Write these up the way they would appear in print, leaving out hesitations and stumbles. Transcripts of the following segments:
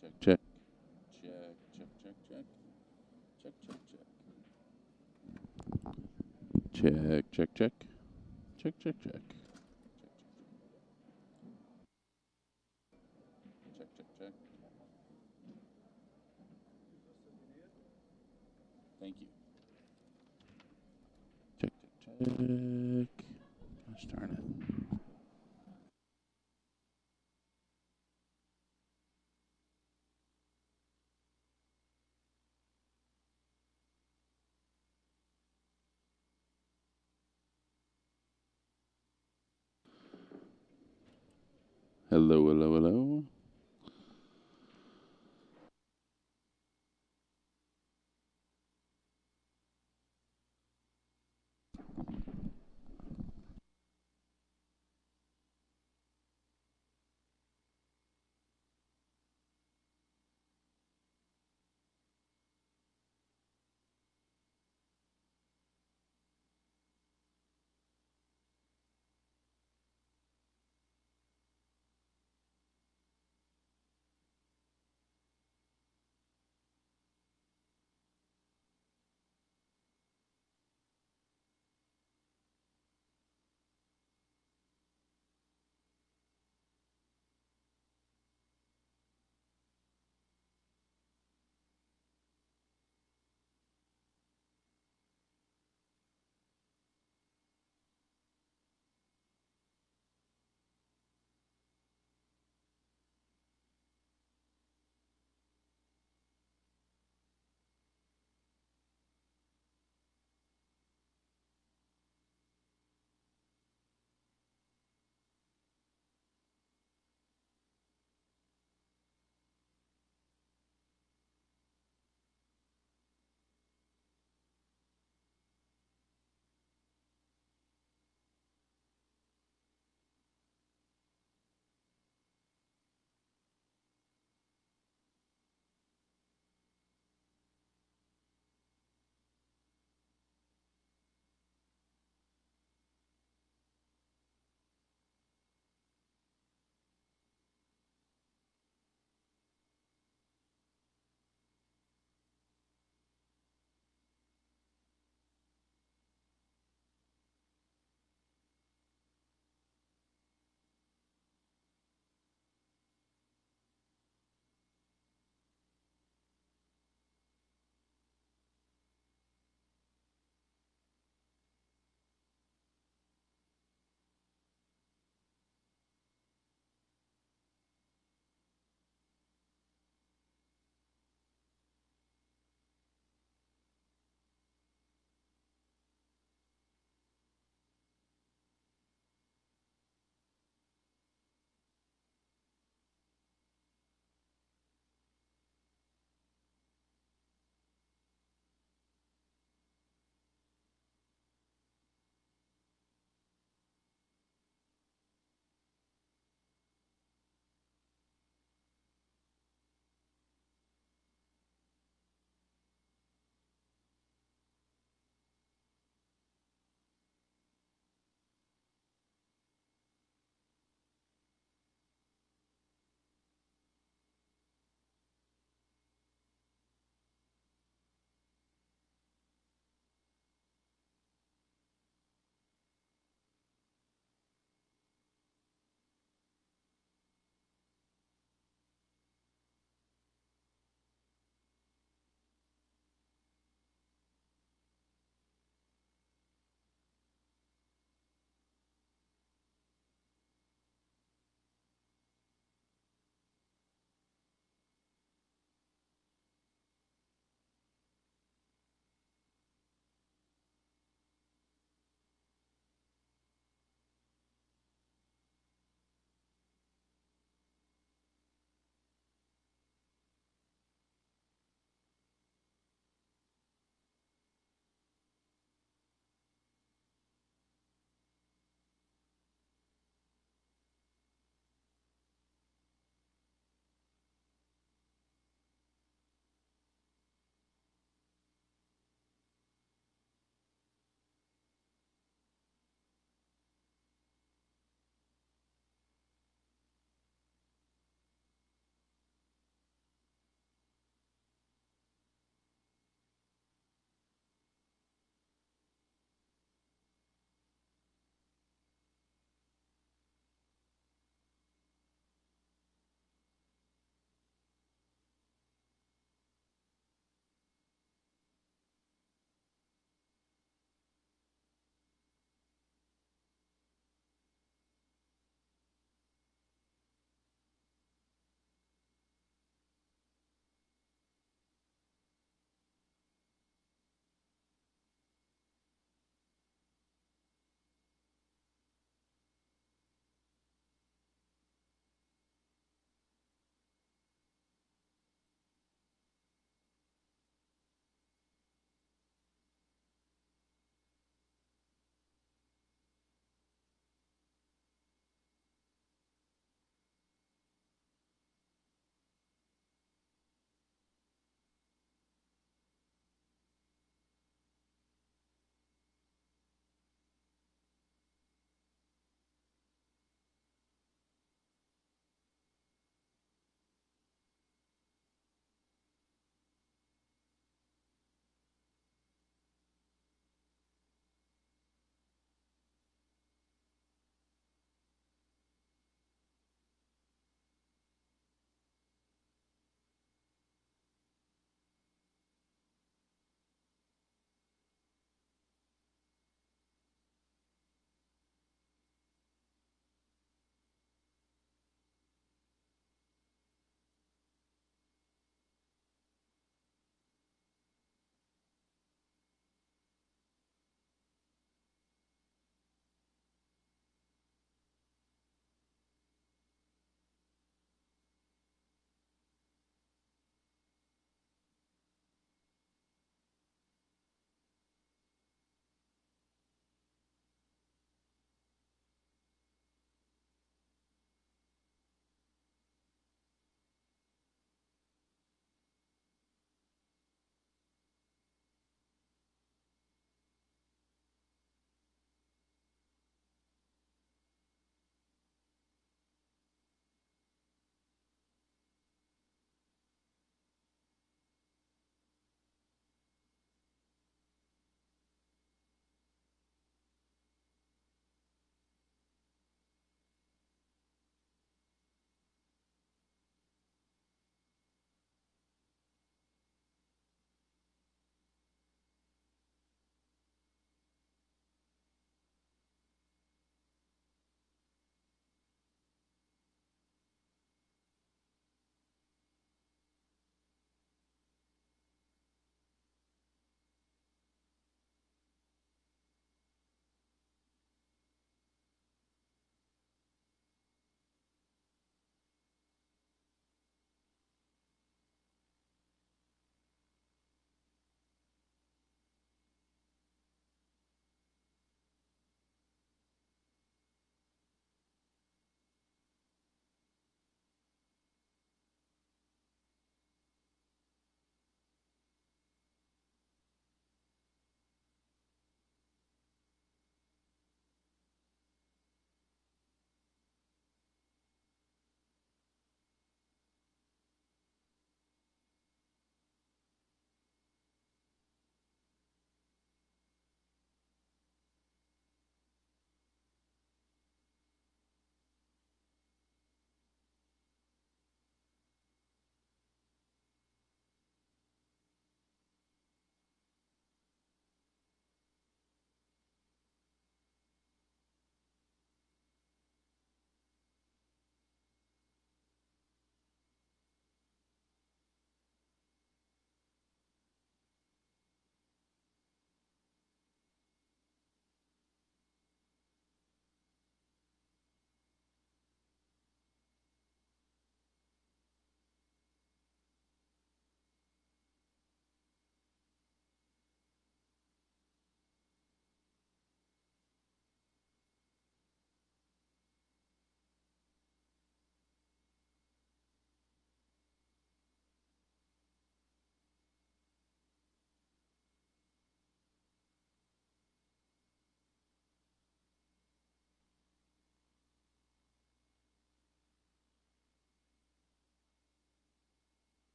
Check, check. Check, check, check, check. Check, check, check. Check, check, check. Check, check, check. Check, check, check. Thank you. Check, check, check. Gosh darn it. Hello, hello, hello.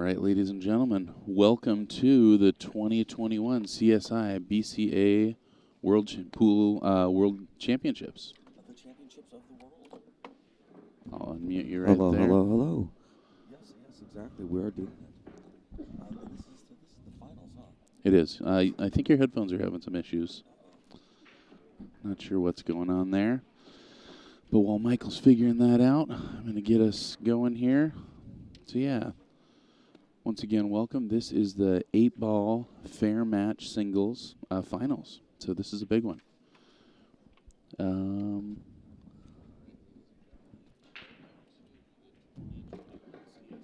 right, ladies and gentlemen, welcome to the 2021 CSI BCA World Championships. The championships of the world. I'll unmute you right there. Hello. Yes, exactly. We are doing it. This is the finals, huh? It is. I think your headphones are having some issues. Not sure what's going on there. But while Michael's figuring that out, I'm going to get us going here. So, yeah. Once again, welcome. This is the 8-ball fair match singles finals. So this is a big one.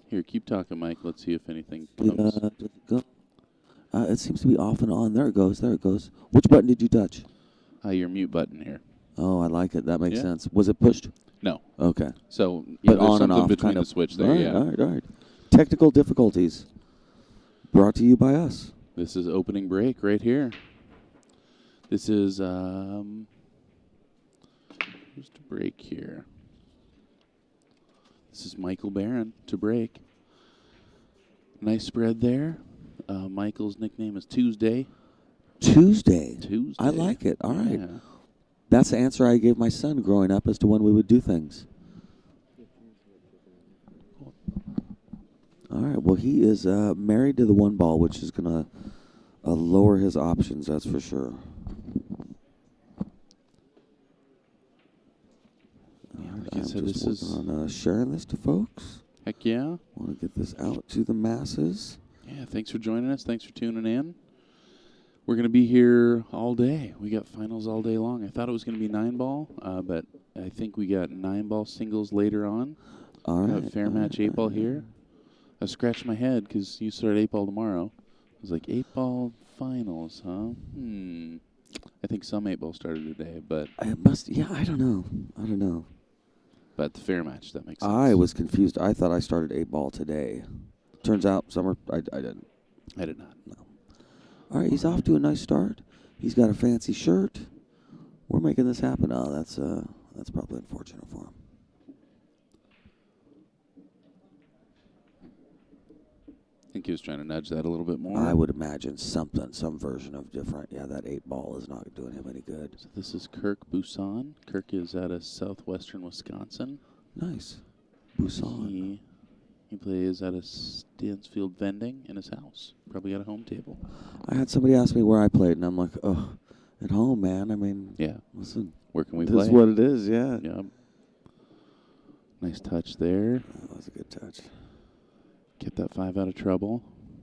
Here, keep talking, Mike. Let's see if anything comes. It seems to be off and on. There it goes. Which button did you touch? Your mute button here. Oh, I like it. That makes sense. Was it pushed? No. Okay. So, but there's on and something off between kind of the switch there. All right. Technical difficulties brought to you by us. This is opening break right here. This is who's to break here? This is Michael Barron to break. Nice spread there. Michael's nickname is Tuesday. Tuesday. I like it. All right. Yeah. That's the answer I gave my son growing up as to when we would do things. All right. Well, he is married to the one ball, which is going to lower his options, that's for sure. Like I said, just this is on sharing this to folks. Heck yeah. Want to get this out to the masses. Yeah, thanks for joining us. Thanks for tuning in. We're going to be here all day. We got finals all day long. I thought it was going to be 9-ball, but I think we got 9-ball singles later on. All right. Got fair match 8-ball here. I scratched my head because you start 8-ball tomorrow. I was like, 8-ball finals, huh? I think some 8-ball started today, but... It must, yeah, I don't know. But the fair match, that makes sense. I was confused. I thought I started 8-ball today. Turns out, I didn't. I did not. No. All right, he's off to a nice start. He's got a fancy shirt. We're making this happen. Oh, that's probably unfortunate for him. I think he was trying to nudge that a little bit more. I would imagine some version of different. Yeah, that 8-ball is not doing him any good. So this is Kirk Bussan. Kirk is out of southwestern Wisconsin. Nice. Bussan. He plays at a Stansfield vending in his house. Probably got a home table. I had somebody ask me where I played, and I'm like, oh, at home, man. I mean, yeah. Listen, where can we play? This is what it is, yeah. Yeah. Nice touch there. That was a good touch. Get that 5 out of trouble.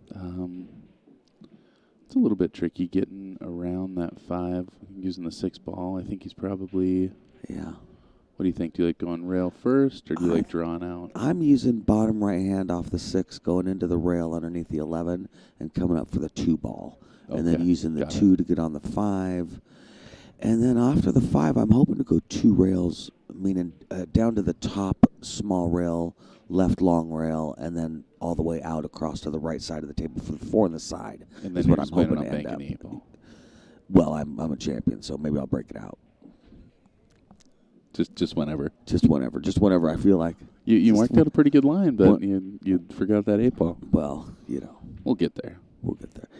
It's a little bit tricky getting around that 5 using the 6-ball. I think he's probably... Yeah. What do you think? Do you like going rail first, or do you like drawing out? I'm using bottom right hand off the 6, going into the rail underneath the 11, and coming up for the 2-ball. Okay. And then using the 2 to get on the 5. And then after the 5, I'm hoping to go 2 rails, meaning down to the top small rail, left long rail, and then all the way out across to the right side of the table for the 4 on the side. And then what I'm hoping to end up. Well, I'm a champion, so maybe I'll break it out. Just whenever. Just whenever I feel like. You marked out a pretty good line, but you forgot that 8-ball. Well, We'll get there.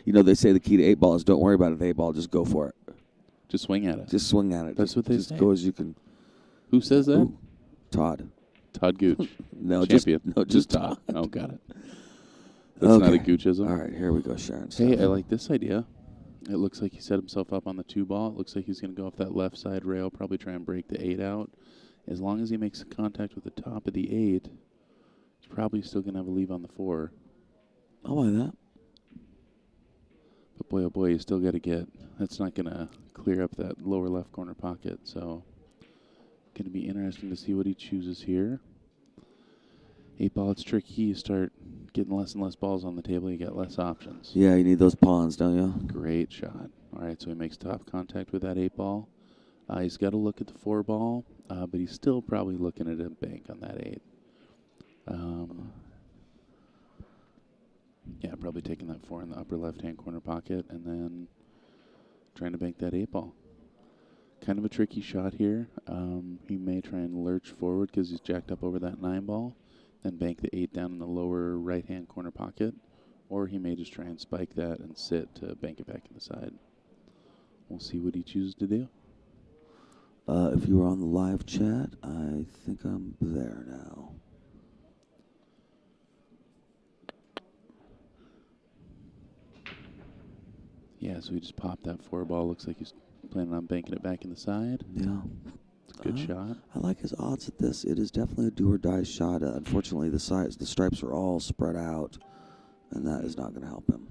They say the key to 8-ball is don't worry about it, the 8-ball, just go for it. Just swing at it. That's what they say. Just go as you can. Who says that? Ooh, Todd Gooch. No, champion. just Todd. Oh, got it. That's not a Goochism. All right, here we go, Sharon. Hey, I like this idea. It looks like he set himself up on the 2-ball. It looks like he's going to go off that left side rail, probably try and break the 8 out. As long as he makes contact with the top of the 8, he's probably still going to have a leave on the 4. I'll buy that. But boy, oh boy, you still got to get. That's not going to clear up that lower left corner pocket. So, going to be interesting to see what he chooses here. 8-ball, it's tricky. You start getting less and less balls on the table, you get less options. Yeah, you need those pawns, don't you? Great shot. All right, so he makes top contact with that 8-ball. He's got to look at the 4-ball, but he's still probably looking at a bank on that 8. Yeah, probably taking that 4 in the upper left-hand corner pocket and then trying to bank that 8-ball. Kind of a tricky shot here. He may try and lurch forward because he's jacked up over that 9-ball. and bank the 8 down in the lower right-hand corner pocket, or he may just try and spike that and sit to bank it back in the side. We'll see what he chooses to do. If you were on the live chat, I think I'm there now. Yeah, so he just popped that 4 ball. Looks like he's planning on banking it back in the side. Yeah. It's a good shot. I like his odds at this. It is definitely a do-or-die shot. Unfortunately, the stripes are all spread out, and that is not going to help him.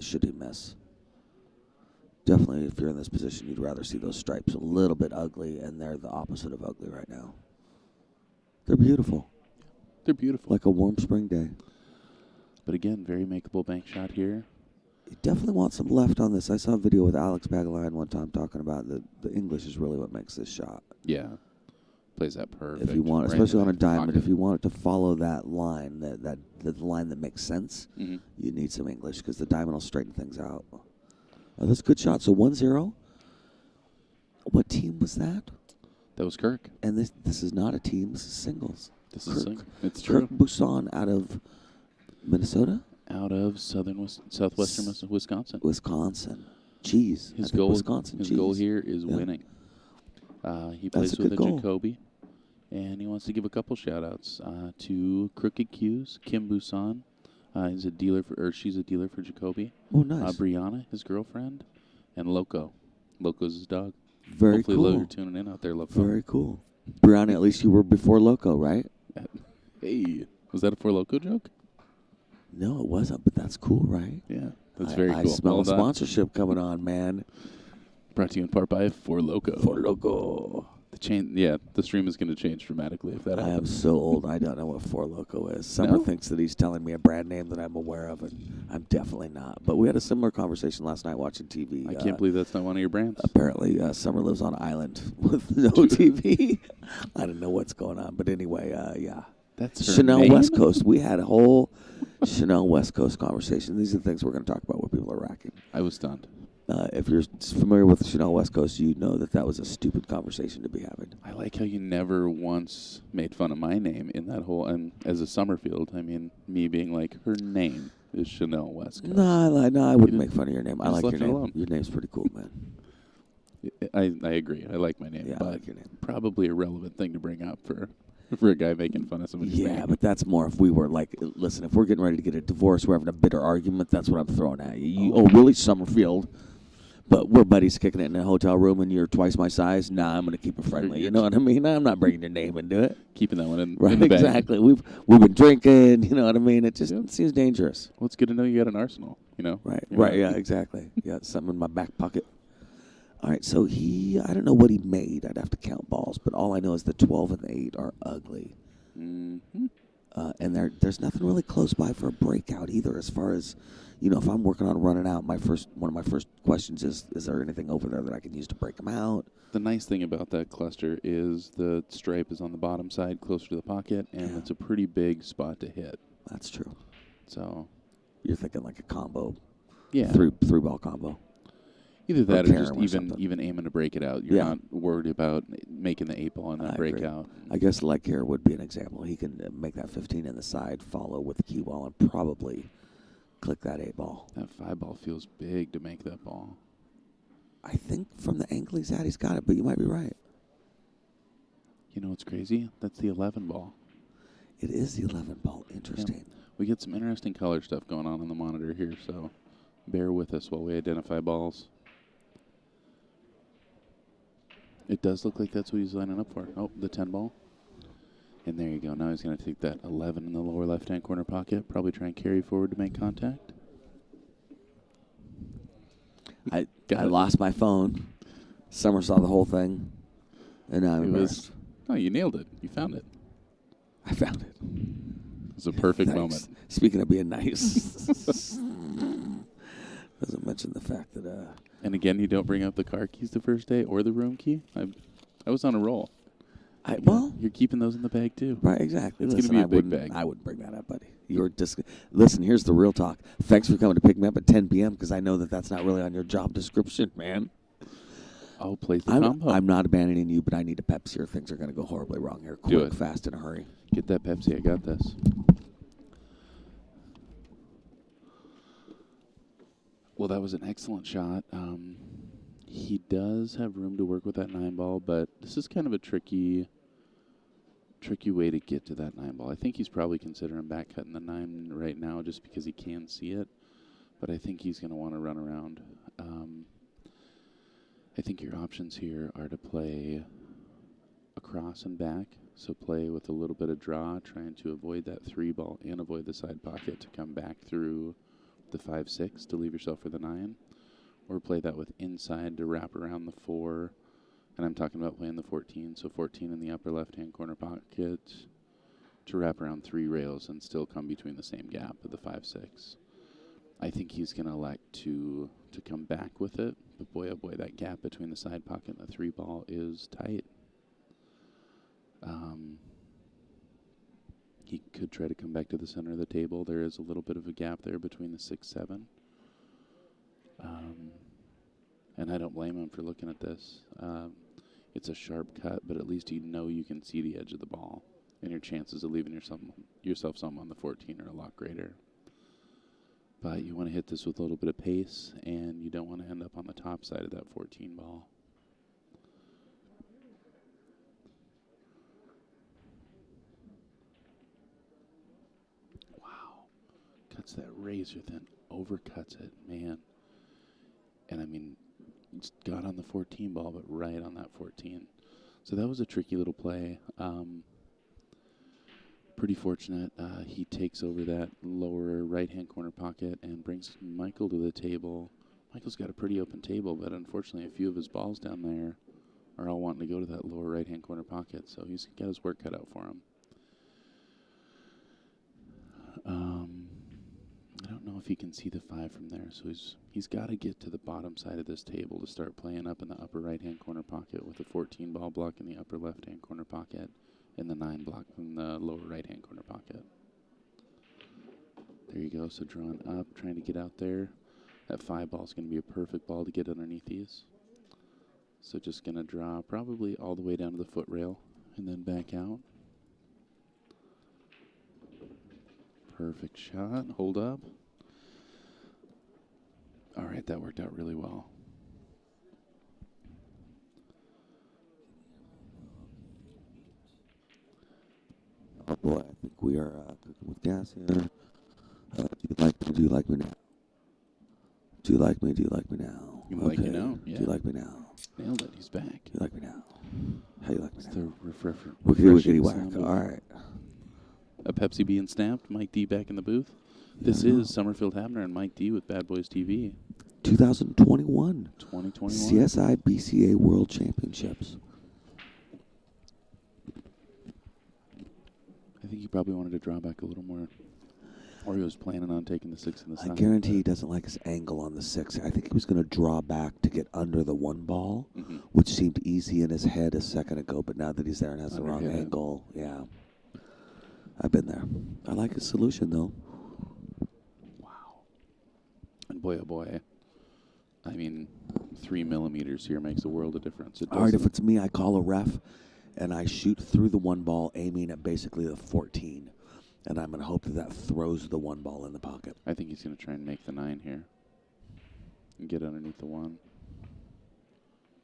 Should he miss. Definitely, if you're in this position, you'd rather see those stripes a little bit ugly, and they're the opposite of ugly right now. They're beautiful. They're beautiful. Like a warm spring day. But again, very makeable bank shot here. You definitely want some left on this. I saw a video with Alex Bagalian one time talking about the English is really what makes this shot. Yeah. Plays that perfect. If you want, especially on a diamond, if you want it to follow that line, the line that makes sense, you need some English because the diamond will straighten things out. Oh, that's a good shot. So 1-0. What team was that? That was Kirk. And this is not a team. This is singles. This is singles. It's true. Kirk Bussan out of Minnesota? Out of southwestern Wisconsin. Wisconsin. Jeez. His goal here is Yeah. winning. He plays with a goal. Jacoby, and he wants to give a couple shout-outs to Crooked Q's, Kim Bussan. She's a dealer for Jacoby. Oh, nice. Brianna, his girlfriend, and Loco. Loco's his dog. Very Hopefully cool. You're tuning in out there, Loco. Very cool. Brianna, at least you were before Loco, right? Hey, was that a For Loco joke? No, it wasn't, but that's cool, right? Yeah, that's very cool. I smell a sponsorship coming on, man. Brought to you in part by For Loco. For Loco. The stream is going to change dramatically if that happens. I am so old, I don't know what For Loco is. Summer thinks that he's telling me a brand name that I'm aware of, and I'm definitely not. But we had a similar conversation last night watching TV. I can't believe that's not one of your brands. Apparently, Summer lives on an island with no TV. I don't know what's going on. But anyway, yeah. That's her Chanel name? West Coast. We had a whole Chanel West Coast conversation. These are the things we're going to talk about where people are racking. I was stunned. If you're familiar with Chanel West Coast, you know that was a stupid conversation to be having. I like how you never once made fun of my name in that whole, and as a Summerfield, I mean, me being like, her name is Chanel West Coast. No, I wouldn't make fun of your name. I like your name. Alone. Your name's pretty cool, man. I agree. I like my name. Yeah, but I like your name. Probably a relevant thing to bring up for a guy making fun of somebody's name. Yeah, but that's more if we were like, listen, if we're getting ready to get a divorce, we're having a bitter argument, that's what I'm throwing at you. Oh, really, Summerfield? But we're buddies kicking it in a hotel room and you're twice my size? Nah, I'm going to keep it friendly. You know what I mean? I'm not bringing your name into it. Keeping that one in right, the bag. Exactly. We've been drinking, you know what I mean? It just seems dangerous. Well, it's good to know you got an arsenal, you know? Right, yeah, exactly. Got something in my back pocket. All right, so I don't know what he made. I'd have to count balls, but all I know is the 12 and the 8 are ugly. Mm-hmm. And there's nothing really close by for a breakout either as far as, if I'm working on running out, one of my first questions is there anything over there that I can use to break them out? The nice thing about that cluster is the stripe is on the bottom side closer to the pocket, and it's a pretty big spot to hit. That's true. So you're thinking like a combo. Yeah. Three ball combo. Either that or just even aiming to break it out. You're not worried about making the 8 ball on that breakout. I guess leg here would be an example. He can make that 15 in the side, follow with the key ball, and probably click that 8 ball. That 5 ball feels big to make that ball. I think from the angle he's at, he's got it, but you might be right. You know what's crazy? That's the 11 ball. It is the 11 ball. Interesting. Yeah. We get some interesting color stuff going on the monitor here, so bear with us while we identify balls. It does look like that's what he's lining up for. Oh, the 10 ball. And there you go. Now he's going to take that 11 in the lower left-hand corner pocket, probably try and carry forward to make contact. I lost my phone. Summer saw the whole thing, and now I'm embarrassed. Oh, you nailed it. You found it. I found it. It was a perfect moment. Speaking of being nice. Doesn't mention the fact that... And again, you don't bring up the car keys the first day or the room key. I was on a roll. You're keeping those in the bag too. Right, exactly. It's going to be a big bag. I wouldn't bring that up, buddy. Listen, here's the real talk. Thanks for coming to pick me up at 10 p.m. because I know that's not really on your job description, man. Oh, plays the combo. I'm not abandoning you, but I need a Pepsi or things are going to go horribly wrong here. Quick, fast, in a hurry. Get that Pepsi. I got this. Well, that was an excellent shot. He does have room to work with that 9-ball, but this is kind of a tricky way to get to that 9-ball. I think he's probably considering back cutting the 9 right now just because he can see it, but I think he's going to want to run around. I think your options here are to play across and back, so play with a little bit of draw, trying to avoid that 3-ball and avoid the side pocket to come back through the 5-6 to leave yourself with a 9, or play that with inside to wrap around the 4, and I'm talking about playing the 14, so 14 in the upper left-hand corner pocket to wrap around 3 rails and still come between the same gap of the 5-6. I think he's going to elect to come back with it, but boy, oh boy, that gap between the side pocket and the 3-ball is tight. He could try to come back to the center of the table. There is a little bit of a gap there between the 6-7. And I don't blame him for looking at this. It's a sharp cut, but at least you know you can see the edge of the ball, and your chances of leaving yourself some on the 14 are a lot greater. But you want to hit this with a little bit of pace, and you don't want to end up on the top side of that 14 ball. Wow. Cuts that razor thin, overcuts it, man. And I mean, it's got on the 14 ball, but right on that 14. So that was a tricky little play. Pretty fortunate. He takes over that lower right-hand corner pocket and brings Michael to the table. Michael's got a pretty open table, but unfortunately a few of his balls down there are all wanting to go to that lower right-hand corner pocket, so he's got his work cut out for him. I don't know if he can see the 5 from there, so he's got to get to the bottom side of this table to start playing up in the upper right-hand corner pocket with a 14 ball block in the upper left-hand corner pocket and the 9 block in the lower right-hand corner pocket. There you go, so drawing up, trying to get out there. That 5 ball is going to be a perfect ball to get underneath these. So just going to draw probably all the way down to the foot rail and then back out. Perfect shot. Hold up. All right, that worked out really well. Oh boy, I think we are cooking with gas here. Do you like me? Do you like me now? Do you like me? Do you like me now? You like me now? Yeah. Do you like me now? Nailed it. He's back. Do you like me now? How you like me it's now? The Wickety whack. All right. A Pepsi being snapped. Mike D back in the booth. This is Summerfield Habner and Mike D with Bad Boys TV. 2021. 2021. CSI BCA World Championships. I think he probably wanted to draw back a little more. Or he was planning on taking the 6 in the side. I guarantee he doesn't like his angle on the 6. I think he was going to draw back to get under the 1 ball, which seemed easy in his head a second ago, but now that he's there and has the wrong angle, yeah. I've been there. I like his solution, though. Wow. And boy, oh boy. I mean, 3 millimeters here makes a world of difference. All right, if it's me, I call a ref, and I shoot through the 1 ball, aiming at basically the 14. And I'm going to hope that throws the 1 ball in the pocket. I think he's going to try and make the 9 here. And get underneath the 1.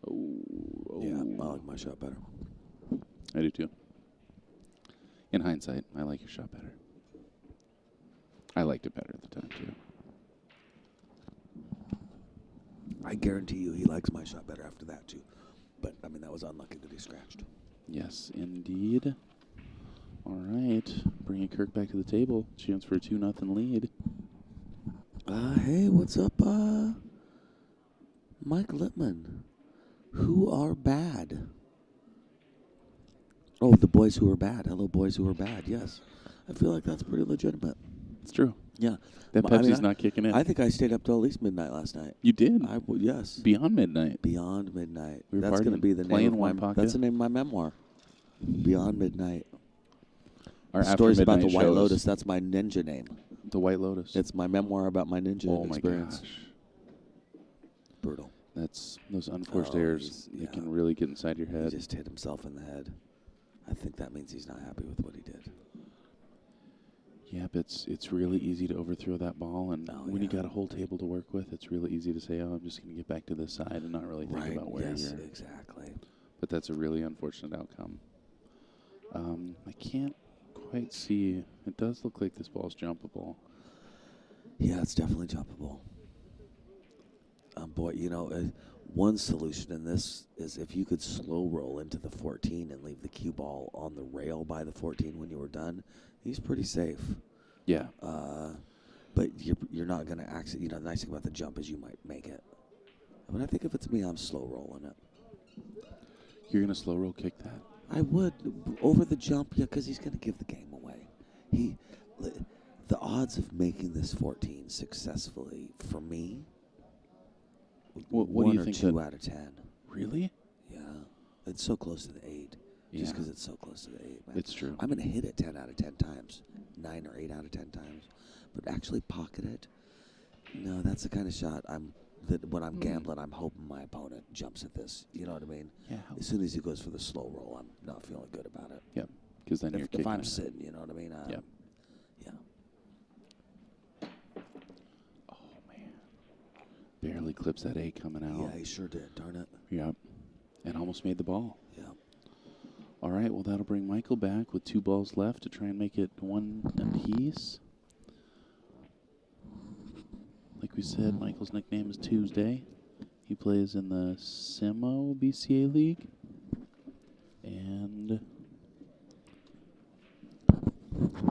Oh. Yeah, I like my shot better. I do too. In hindsight, I like your shot better. I liked it better at the time too. I guarantee you he likes my shot better after that too. But, I mean, that was unlucky that he scratched. Yes, indeed. All right, bringing Kirk back to the table. Chance for a 2-0 lead. Hey, what's up, Mike Littman? Who are bad? Oh, the boys who are bad. Hello, boys who are bad. Yes, I feel like that's pretty legitimate. It's true. Yeah, that Pepsi's not kicking in. I think I stayed up till at least midnight last night. You did? Yes. Beyond midnight. Beyond midnight. We were that's going to be the name of one pocket. That's the name of my memoir. Beyond midnight. Our stories about the White Lotus. That's my ninja name. The White Lotus. It's my memoir about my ninja experience. Gosh. Brutal. That's those unforced errors. They can really get inside your head. He just hit himself in the head. I think that means he's not happy with what he did. Yeah, but it's really easy to overthrow that ball, and when you got a whole table to work with, it's really easy to say, "Oh, I'm just going to get back to this side," and not really think about where you're. Exactly. But that's a really unfortunate outcome. I can't quite see. It does look like this ball's jumpable. Yeah, it's definitely jumpable. Boy, one solution in this is if you could slow roll into the 14 and leave the cue ball on the rail by the 14 when you were done, he's pretty safe. Yeah. But you're not going to actually, the nice thing about the jump is you might make it. But I think if it's me, I'm slow rolling it. You're going to slow roll kick that? I would. Over the jump, because he's going to give the game away. The odds of making this 14 successfully, for me, what do you think? 2 out of 10. Really? Yeah. It's so close to the 8. Just because it's so close to the 8. Man. It's true. I'm going to hit it 10 out of 10 times. 9 or 8 out of 10 times. But actually pocket it, no, that's the kind of shot when I'm gambling, I'm hoping my opponent jumps at this. You know what I mean? Yeah. As soon as he goes for the slow roll, I'm not feeling good about it. Yeah. Because then you're kicking. If I'm sitting, you know what I mean? Yeah. Barely clips that 8 coming out. Yeah, he sure did. Darn it. Yep. And almost made the ball. Yeah. All right. Well, that'll bring Michael back with 2 balls left to try and make it 1 apiece. Like we said, Michael's nickname is Tuesday. He plays in the SEMO BCA League. And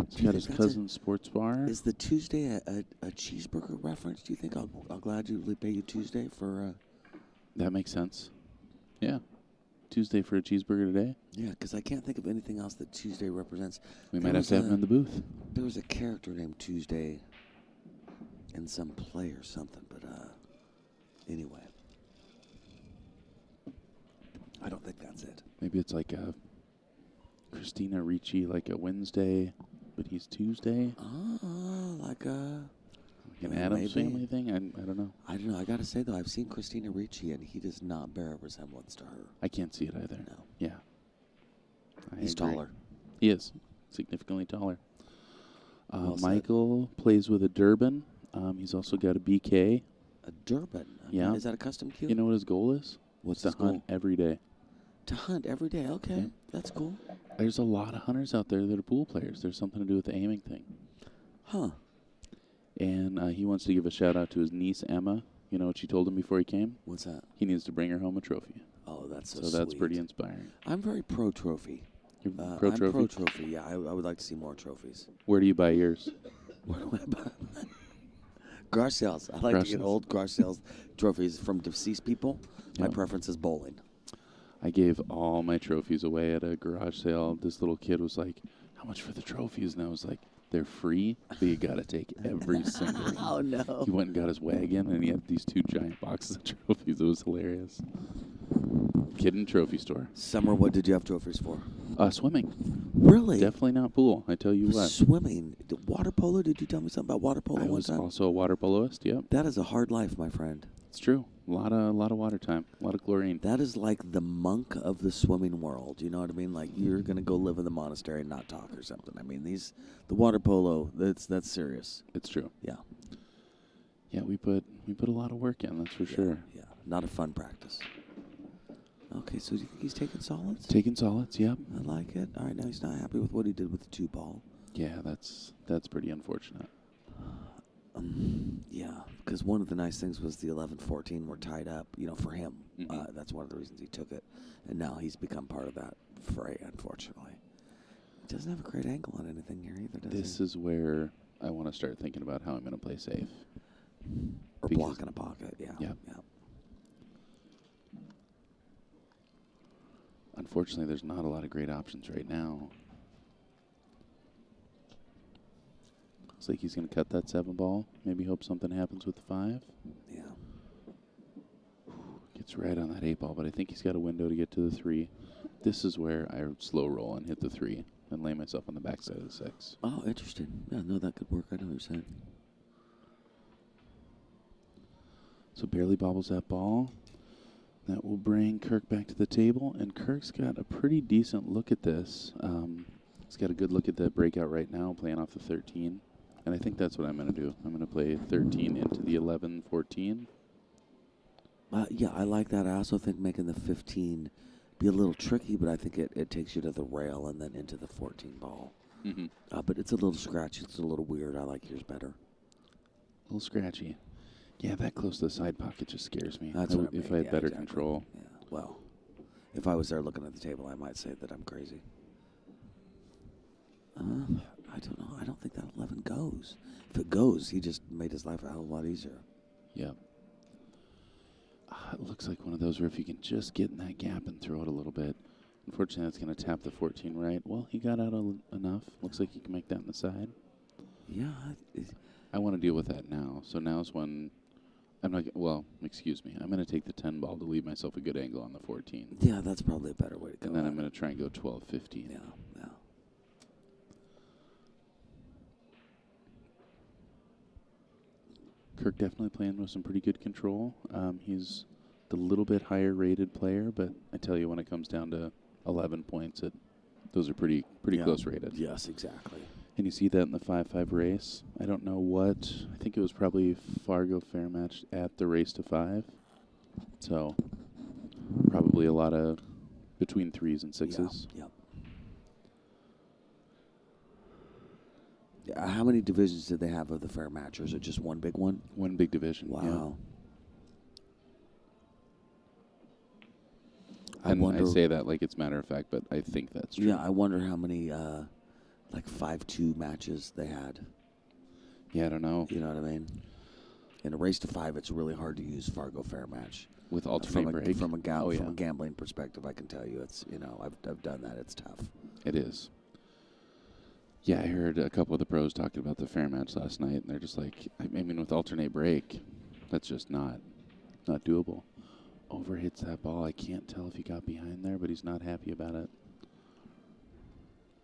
he's got his cousin's sports bar. Is the Tuesday a cheeseburger reference? Do you think I'll gladly pay you Tuesday for? That makes sense. Yeah. Tuesday for a cheeseburger today? Yeah, because I can't think of anything else that Tuesday represents. We might have to have him in the booth. There was a character named Tuesday in some play or something, but anyway. I don't think that's it. Maybe it's like a Christina Ricci, like a Wednesday, but he's Tuesday. Like an Addams Family thing? I don't know. I don't know. I got to say, though, I've seen Christina Ricci, and he does not bear a resemblance to her. I can't see it either. No. Yeah. He's taller. He is. Significantly taller. Well Michael plays with a Durban. He's also got a BK. A Durban? Yeah. Is that a custom cue? You know what his goal is? What's his goal? To hunt every day. To hunt every day. Okay. Yeah. That's cool. There's a lot of hunters out there that are pool players. There's something to do with the aiming thing. Huh. And he wants to give a shout-out to his niece, Emma. You know what she told him before he came? What's that? He needs to bring her home a trophy. Oh, that's so sweet. That's pretty inspiring. I'm very pro-trophy. You're pro-trophy? I'm pro-trophy, yeah. I would like to see more trophies. Where do you buy yours? Where do I buy mine? Garage sales. I like to get old garage sales trophies from deceased people. My preference is bowling. I gave all my trophies away at a garage sale. This little kid was like, "How much for the trophies?" And I was like, "They're free, but you got to take every single one." Oh, no. He went and got his wagon, and he had these 2 giant boxes of trophies. It was hilarious. Kid in trophy store. Summer, what did you have trophies for? Swimming. Really? Definitely not pool, I tell you what. Swimming. Water polo? Did you tell me something about water polo one time? I was also a water poloist, yep. That is a hard life, my friend. It's true. A lot of water time, a lot of chlorine. That is like the monk of the swimming world. You know what I mean? Like you're going to go live in the monastery and not talk or something. I mean, the water polo, that's serious. It's true. Yeah. Yeah, we put a lot of work in, that's for sure. Yeah, not a fun practice. Okay, so do you think he's taking solids? Taking solids, yep. I like it. All right, now he's not happy with what he did with the 2 ball. Yeah, that's pretty unfortunate. Yeah, because one of the nice things was the 11-14 were tied up, for him. Mm-hmm. That's one of the reasons he took it. And now he's become part of that fray, unfortunately. He doesn't have a great angle on anything here either, does he? This is where I want to start thinking about how I'm going to play safe. Or block in a pocket, yeah. Yeah. Unfortunately, there's not a lot of great options right now. Looks like he's going to cut that 7 ball. Maybe hope something happens with the 5. Yeah. Gets right on that 8 ball, but I think he's got a window to get to the 3. This is where I slow roll and hit the 3 and lay myself on the backside of the 6. Oh, interesting. Yeah, no, that could work. I know what you're saying. So barely bobbles that ball. That will bring Kirk back to the table, and Kirk's got a pretty decent look at this. He's got a good look at the breakout right now, playing off the 13. And I think that's what I'm going to do. I'm going to play 13 into the 11, 14. Yeah, I like that. I also think making the 15 be a little tricky, but I think it takes you to the rail and then into the 14 ball. Mm-hmm. But it's a little scratchy. It's a little weird. I like yours better. A little scratchy. Yeah, that close to the side pocket just scares me. That's what I mean. If I had better exactly. control. Yeah, well, if I was there looking at the table, I might say that I'm crazy. I don't know. I don't think that 11 goes. If it goes, he just made his life a hell of a lot easier. Yep. It looks like one of those where if you can just get in that gap and throw it a little bit. Unfortunately, that's going to tap the 14 right. Well, he got out enough. Looks like he can make that on the side. Yeah. I want to deal with that now. So now's when I'm not. Well, excuse me. I'm going to take the 10 ball to leave myself a good angle on the 14. Yeah, that's probably a better way to go. And then I'm going to try and go 12, 15. Yeah. Kirk definitely playing with some pretty good control. He's the little bit higher rated player, but I tell you, when it comes down to 11 points, those are pretty close rated. Yes, exactly. And you see that in the 5-5 race. I don't know what. I think it was probably Fargo fair match at the race to 5. So probably a lot of between 3s and 6s. Yep. How many divisions did they have of the fair match, or is it just one big one? One big division. Wow. Yeah. I say that like it's matter of fact, but I think that's true. Yeah, I wonder how many like 5-2 matches they had. Yeah, I don't know. You know what I mean? In a race to 5, it's really hard to use Fargo fair match with alternate break. From a gambling perspective, I can tell you it's I've done that. It's tough. It is. Yeah, I heard a couple of the pros talking about the fair match last night, and they're just like, I mean, with alternate break, that's just not doable. Overhits that ball. I can't tell if he got behind there, but he's not happy about it.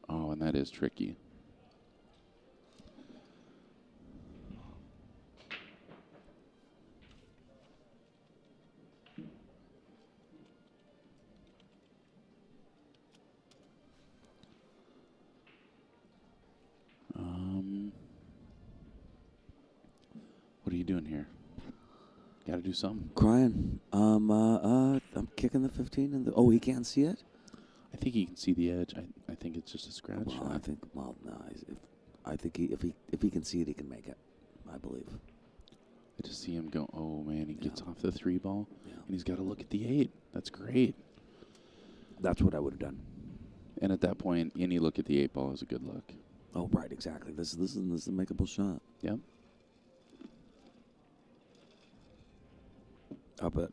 Oh, and that is tricky. What are you doing here? Got to do something. Crying. I'm kicking the 15 and he can't see it. I think he can see the edge. I think it's just a scratch. Well, I think if he can see it, he can make it. I believe. I just see him go. Oh man, he gets off the 3 ball, and he's got to look at the 8. That's great. That's what I would have done. And at that point, any look at the 8 ball is a good look. Oh right, exactly. This is a makeable shot. Yep. But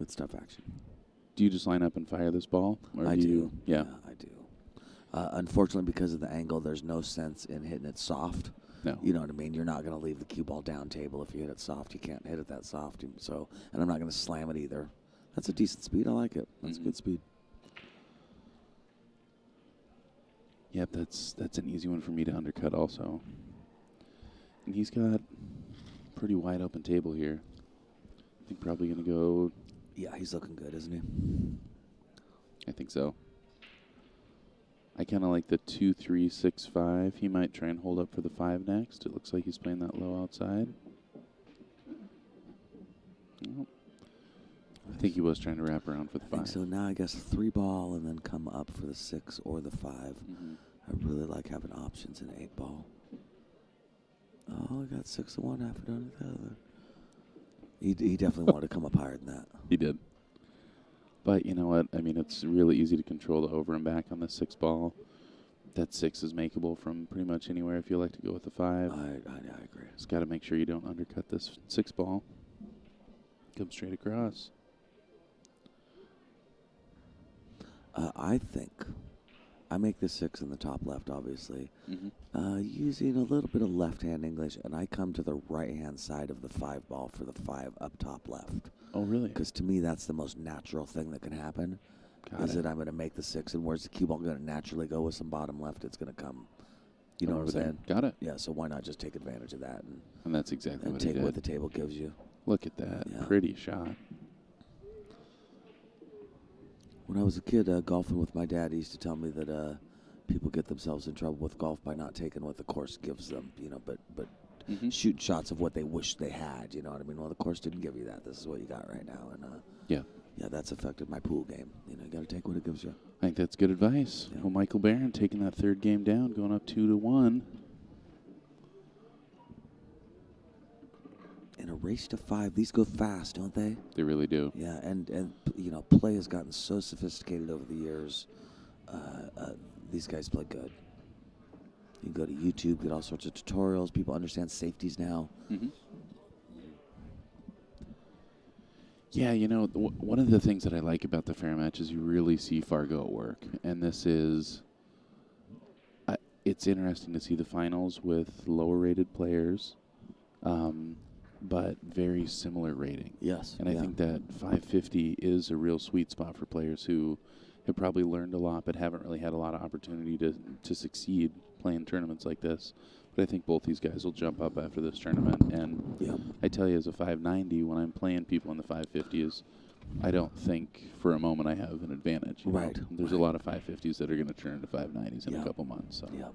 it's tough action. Do you just line up and fire this ball? Or I do. Yeah, I do. Unfortunately, because of the angle, there's no sense in hitting it soft. No. You know what I mean? You're not going to leave the cue ball down table if you hit it soft. You can't hit it that soft. And I'm not going to slam it either. That's a decent speed. I like it. That's good speed. Yep, that's an easy one for me to undercut also. And he's got pretty wide open table here. I think probably going to go. Yeah, he's looking good, isn't he? I think so. I kind of like the 2-3-6-5. He might try and hold up for the 5 next. It looks like he's playing that low outside. Nope. I think he was trying to wrap around for the 5. I think so. Now I guess 3 ball and then come up for the 6 or the 5. Mm-hmm. I really like having options in 8 ball. Oh, I got 6 of one, half a dozen of the other. He definitely wanted to come up higher than that. He did. But you know what? I mean, it's really easy to control the over and back on the 6 ball. That 6 is makeable from pretty much anywhere if you like to go with the 5. I agree. Just got to make sure you don't undercut this 6 ball. Come straight across. I think I make the 6 in the top left, obviously, using a little bit of left-hand English, and I come to the right-hand side of the 5 ball for the 5 up top left. Oh, really? Because to me, that's the most natural thing that can happen. That I'm going to make the 6, and where's the cue ball going to naturally go with some bottom left? It's going to come. You know what I'm saying? Got it. Yeah. So why not just take advantage of that and that's exactly what he did. Take what the table gives you. Look at that. Yeah. Pretty shot. When I was a kid golfing with my dad, he used to tell me that people get themselves in trouble with golf by not taking what the course gives them, but shooting shots of what they wish they had, you know what I mean? Well, the course didn't give you that. This is what you got right now. And yeah, that's affected my pool game. You know, you got to take what it gives you. I think that's good advice. Yeah. Well, Michael Barron taking that third game down, going up 2-1. In a race to 5, these go fast, don't they? They really do. Yeah, and play has gotten so sophisticated over the years. These guys play good. You can go to YouTube, get all sorts of tutorials. People understand safeties now. Mm-hmm. Yeah, one of the things that I like about the fair match is you really see Fargo at work. And this is, it's interesting to see the finals with lower-rated players, but very similar rating. Yes. And I think that 550 is a real sweet spot for players who have probably learned a lot but haven't really had a lot of opportunity to succeed playing tournaments like this. But I think both these guys will jump up after this tournament. And I tell you, as a 590, when I'm playing people in the 550s, I don't think for a moment I have an advantage. Right. There's a lot of 550s that are going to turn into 590s in a couple months. So. Yeah.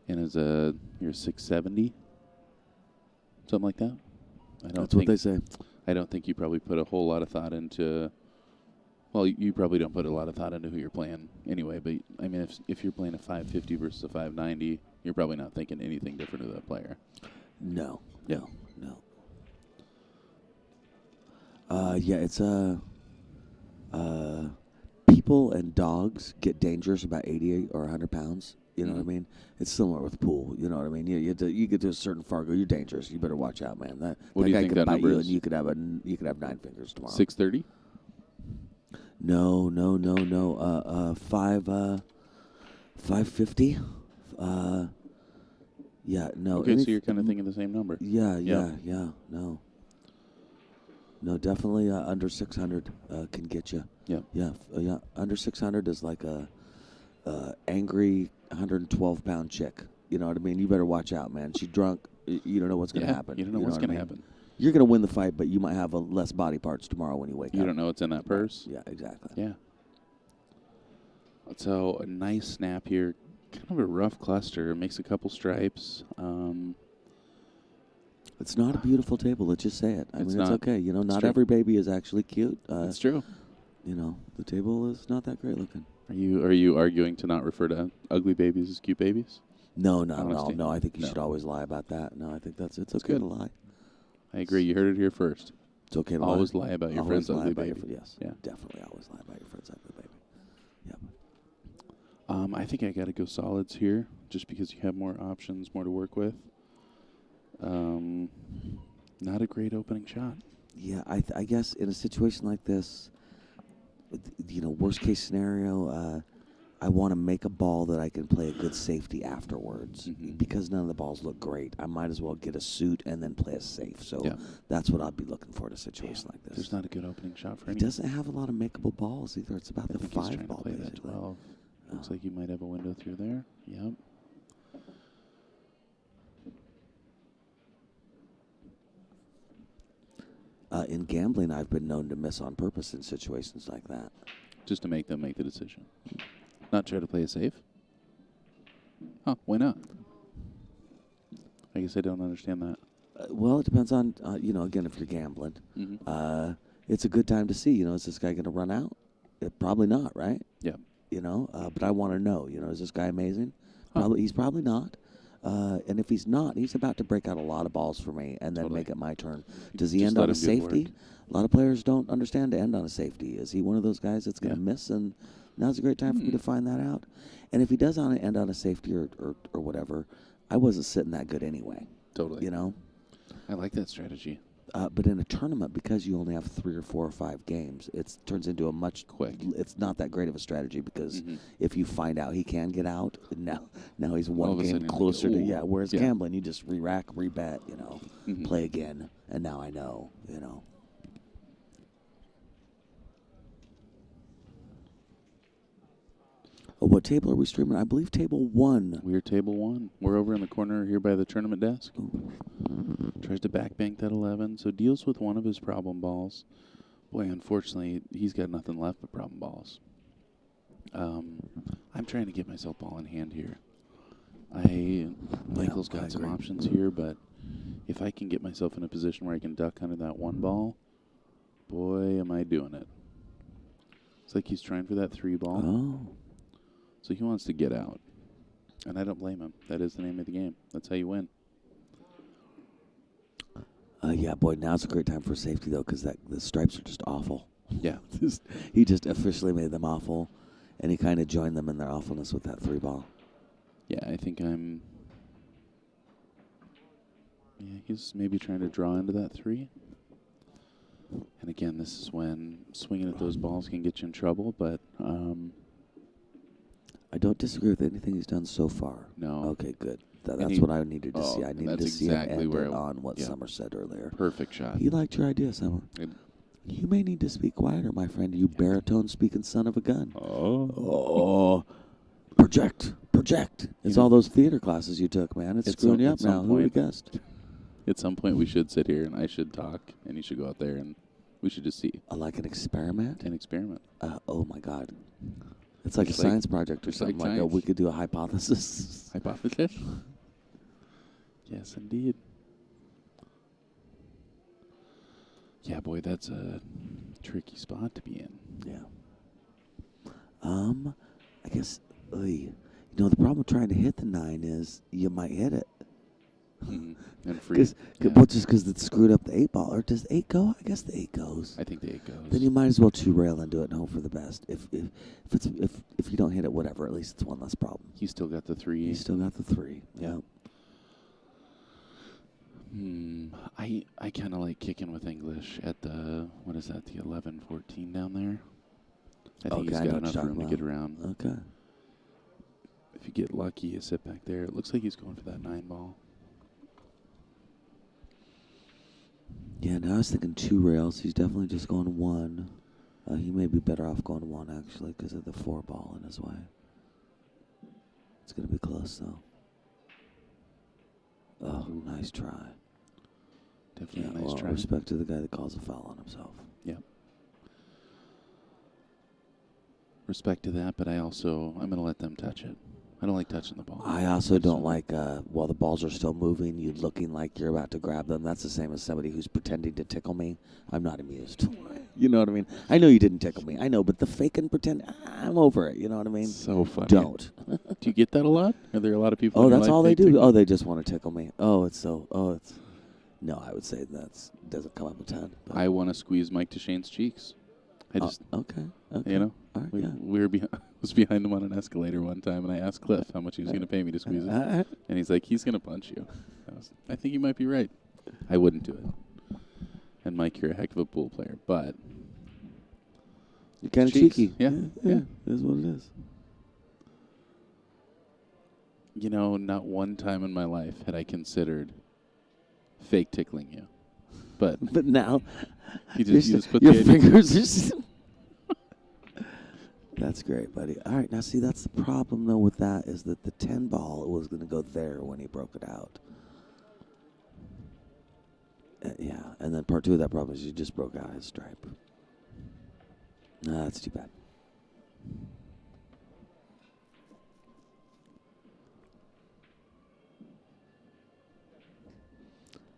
And you're 670, something like that. That's what they say. I don't think you probably put a whole lot of thought into. Well, you probably don't put a lot of thought into who you're playing anyway. But I mean, if you're playing a 550 versus a 590, you're probably not thinking anything different of that player. No. Yeah. No. It's people and dogs get dangerous about 80 or 100 pounds. You know what I mean? It's similar with pool. You know what I mean? You get to a certain Fargo, you're dangerous. You better watch out, man. That what do you guy think could that bite number you, is? and you could have 9 fingers tomorrow. 630? No. 550. Yeah, no. Okay, so you're kind of thinking the same number. Yeah. No, definitely under 600 can get you. Yeah. Yeah. Under 600 is like a angry 112-pound chick. You know what I mean? You better watch out, man. She's drunk. You don't know what's going to happen. You don't know what's going to happen. You're going to win the fight, but you might have less body parts tomorrow when you wake up. You don't know what's in that purse? Yeah, exactly. Yeah. So a nice snap here. Kind of a rough cluster. Makes a couple stripes. It's not a beautiful table. Let's just say it. I mean, it's okay. You know, not every baby is actually cute. That's true. You know, the table is not that great looking. Are you arguing to not refer to ugly babies as cute babies? No, not at all. No, I think you should always lie about that. No, I think it's okay to lie. I agree. You heard it here first. It's okay to always lie about your friend's ugly baby. Yes. Yeah. Definitely always lie about your friend's ugly baby. Yep. I think I got to go solids here just because you have more options, more to work with. Not a great opening shot. Yeah, I guess in a situation like this, worst case scenario, I want to make a ball that I can play a good safety afterwards. Mm-hmm. Because none of the balls look great, I might as well get a suit and then play a safe. So that's what I'd be looking for in a situation like this. There's not a good opening shot for anyone. He doesn't have a lot of makeable balls either. It's about the 5 ball, basically. That 12. Looks like you might have a window through there. Yep. In gambling, I've been known to miss on purpose in situations like that. Just to make them make the decision. Not try to play it safe? Huh, why not? I guess I don't understand that. Well, it depends on, again, if you're gambling. Mm-hmm. It's a good time to see, is this guy going to run out? Probably not, right? Yeah. But I want to know, is this guy amazing? He's probably not. And if he's not, he's about to break out a lot of balls for me and then make it my turn. Does he end on a safety? A lot of players don't understand to end on a safety. Is he one of those guys that's going to miss? And now's a great time for me to find that out. And if he does end on a safety or whatever, I wasn't sitting that good anyway. Totally. I like that strategy. But in a tournament, because you only have 3 or 4 or 5 games, it turns into a much quick. It's not that great of a strategy because if you find out he can get out, now he's one game closer to Whereas gambling, you just re-rack, re-bet, play again, and now I know, Oh, what table are we streaming? I believe table 1. We're table 1. We're over in the corner here by the tournament desk. Ooh. Tries to backbank that 11, so deals with one of his problem balls. Boy, unfortunately, he's got nothing left but problem balls. I'm trying to get myself ball in hand here. Michael's got some options here, but if I can get myself in a position where I can duck under that one ball, boy, am I doing it. It's like he's trying for that 3 ball. Oh. So he wants to get out. And I don't blame him. That is the name of the game. That's how you win. Yeah, boy, now's a great time for safety, though, because the stripes are just awful. Yeah. He just officially made them awful, and he kind of joined them in their awfulness with that 3 ball. Yeah, I think I'm... Yeah, he's maybe trying to draw into that 3. And again, this is when swinging at those balls can get you in trouble, but... I don't disagree with anything he's done so far. No. Okay, good. That's what I needed to see. I needed to see exactly him end on what Summer said earlier. Perfect shot. He liked your idea, Summer. You may need to speak quieter, my friend. You baritone-speaking son of a gun. Oh. Project. It's all those theater classes you took, man. It's screwing you up now. Who would have guessed? At some point, we should sit here, and I should talk, and you should go out there, and we should just see. Like an experiment? An experiment. Oh, my God. It's like a science project or something like that. We could do a hypothesis. Hypothesis? Yes, indeed. Yeah, boy, that's a tricky spot to be in. Yeah. I guess, the problem with trying to hit the 9 is you might hit it. And free. Well, just because it's screwed up the 8 ball. Or does 8 go? I guess the 8 goes. I think the 8 goes. Then you might as well 2-rail and do it and hope for the best. If you don't hit it, whatever, at least it's one less problem. He's still got the 3. He's still got the 3. Yeah. I kind of like kicking with English at the, what is that, the 11-14 down there? I think he's got enough room to get around. Okay. If you get lucky, you sit back there. It looks like he's going for that 9 ball. Yeah, now I was thinking 2 rails. He's definitely just going 1. He may be better off going 1, actually, because of the 4 ball in his way. It's going to be close, though. Oh, nice try. Definitely a nice try. Respect to the guy that calls a foul on himself. Yep. Respect to that, but I'm going to let them touch it. I don't like touching the ball. I also don't like, while the balls are still moving, you looking like you're about to grab them. That's the same as somebody who's pretending to tickle me. I'm not amused. You know what I mean? I know you didn't tickle me. I know, but the fake and pretend, I'm over it. You know what I mean? So funny. Don't. Do you get that a lot? Are there a lot of people? Oh, that's all they do. Oh, they just want to tickle me. No, I would say that doesn't come up a ton. I want to squeeze Mike DeShane's cheeks. Okay. You know, all right, we were was behind him on an escalator one time, and I asked Cliff how much he was going to pay me to squeeze it, and he's like, he's going to punch you. I think you might be right. I wouldn't do it. And Mike, you're a heck of a pool player, but you're kind of cheeky. Yeah, it is what it is. You know, not one time in my life had I considered fake tickling you, but now you just put your the fingers. That's great, buddy. All right, now see, that's the problem, though, with that is that the 10 ball was going to go there when he broke it out. Yeah, and then part 2 of that problem is you just broke out his stripe. No, that's too bad.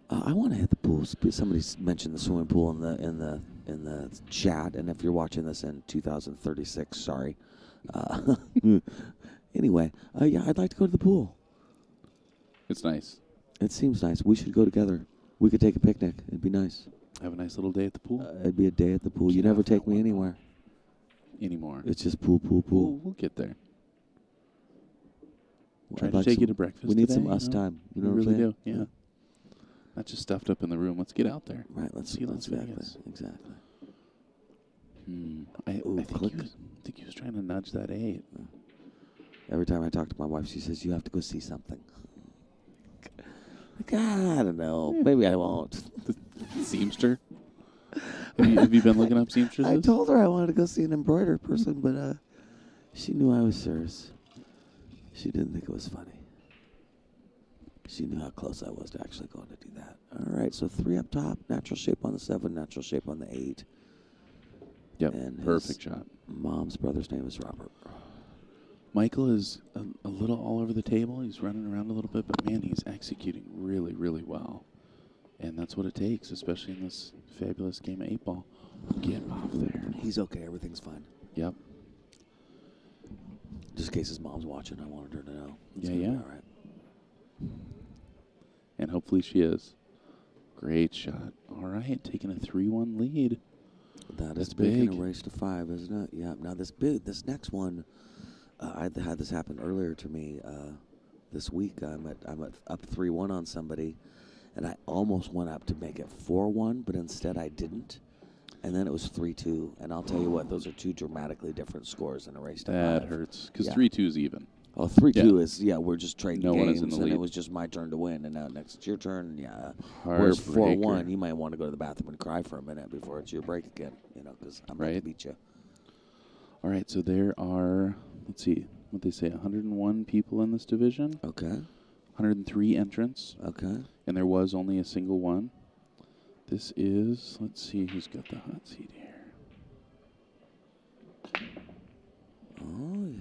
I want to hit the pool. Somebody mentioned the swimming pool in the chat, and if you're watching this in 2036, sorry. Anyway, yeah, I'd like to go to the pool. It's nice. It seems nice. We should go together. We could take a picnic. It'd be nice. Have a nice little day at the pool. It'd be a day at the pool. You never take me anywhere. Anymore. It's just pool. We'll get there. Try to take you to breakfast. We need today, some us time. You know we what I'm really saying? do. Yeah. Not just stuffed up in the room. Let's get out there. Right. Let's see Las Vegas. Exactly. I think he was trying to nudge that 8. Every time I talk to my wife, she says, you have to go see something. Like, I don't know. Maybe I won't. Seamster? Have you been looking up seamstresses? I told her I wanted to go see an embroiderer person, but she knew I was serious. She didn't think it was funny. She knew how close I was to actually going to do that. All right, so 3 up top, natural shape on the 7, natural shape on the 8. Yep, And perfect shot. Mom's brother's name is Robert. Michael is a little all over the table. He's running around a little bit, but, man, he's executing really, really well. And that's what it takes, especially in this fabulous game of 8-ball. Get off there. He's okay. Everything's fine. Yep. Just in case his mom's watching, I wanted her to know. Yeah. All right. And hopefully she is. Great shot. All right, taking a 3-1 lead. That's big in a race to 5, isn't it? Yeah. Now this next one, I had this happen earlier to me this week. I'm up 3-1 on somebody, and I almost went up to make it 4-1, but instead I didn't. And then it was 3-2. And I'll tell you what, those are two dramatically different scores in a race to 5. That hurts, because 3-2 is even. Oh, 3-2 is, we're just trading no games, one is in the and lead. it was just my turn to win, and now next it's your turn, Whereas 4-1, you might want to go to the bathroom and cry for a minute before it's your break again, because I'm about to beat you. All right, so there are, let's see, what they say, 101 people in this division. Okay. 103 entrants. Okay. And there was only a single one. This is, let's see who's got the hot seat here. Oh,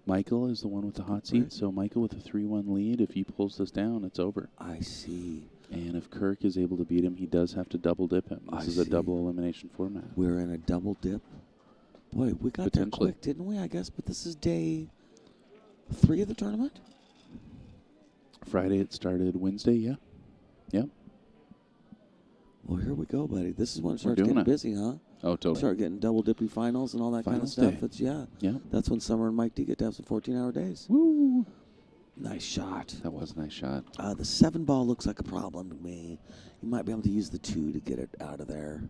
Michael is the one with the hot seat, so Michael with a 3-1 lead. If he pulls this down, it's over. I see. And if Kirk is able to beat him, he does have to double dip him. This is a double elimination format. We're in a double dip. Boy, we got there quick, didn't we, I guess? But this is day 3 of the tournament? Friday it started. Wednesday, yeah. Yep. Well, here we go, buddy. This is when it starts getting busy, huh? Oh, totally. Start getting double dippy finals and all that kind of stuff. It's That's when Summer and Mike D get to have some 14-hour days. Woo! Nice shot. That was a nice shot. The 7 ball looks like a problem to me. You might be able to use the 2 to get it out of there.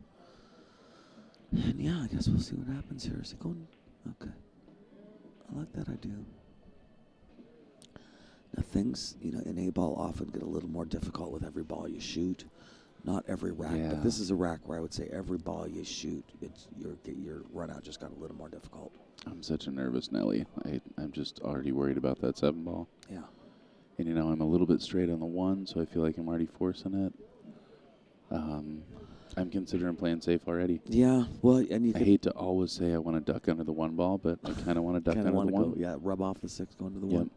And I guess we'll see what happens here. Is it going? Okay. I like that idea. Now things, in A ball often get a little more difficult with every ball you shoot. Not every rack, but this is a rack where I would say every ball you shoot, your run out just got a little more difficult. I'm such a nervous Nelly. I'm just already worried about that 7 ball. Yeah. And I'm a little bit straight on the 1, so I feel like I'm already forcing it. I'm considering playing safe already. Yeah, well, and I hate to always say I want to duck under the 1 ball, but I kind of want to duck under the 1. Rub off the 6, go into the 1.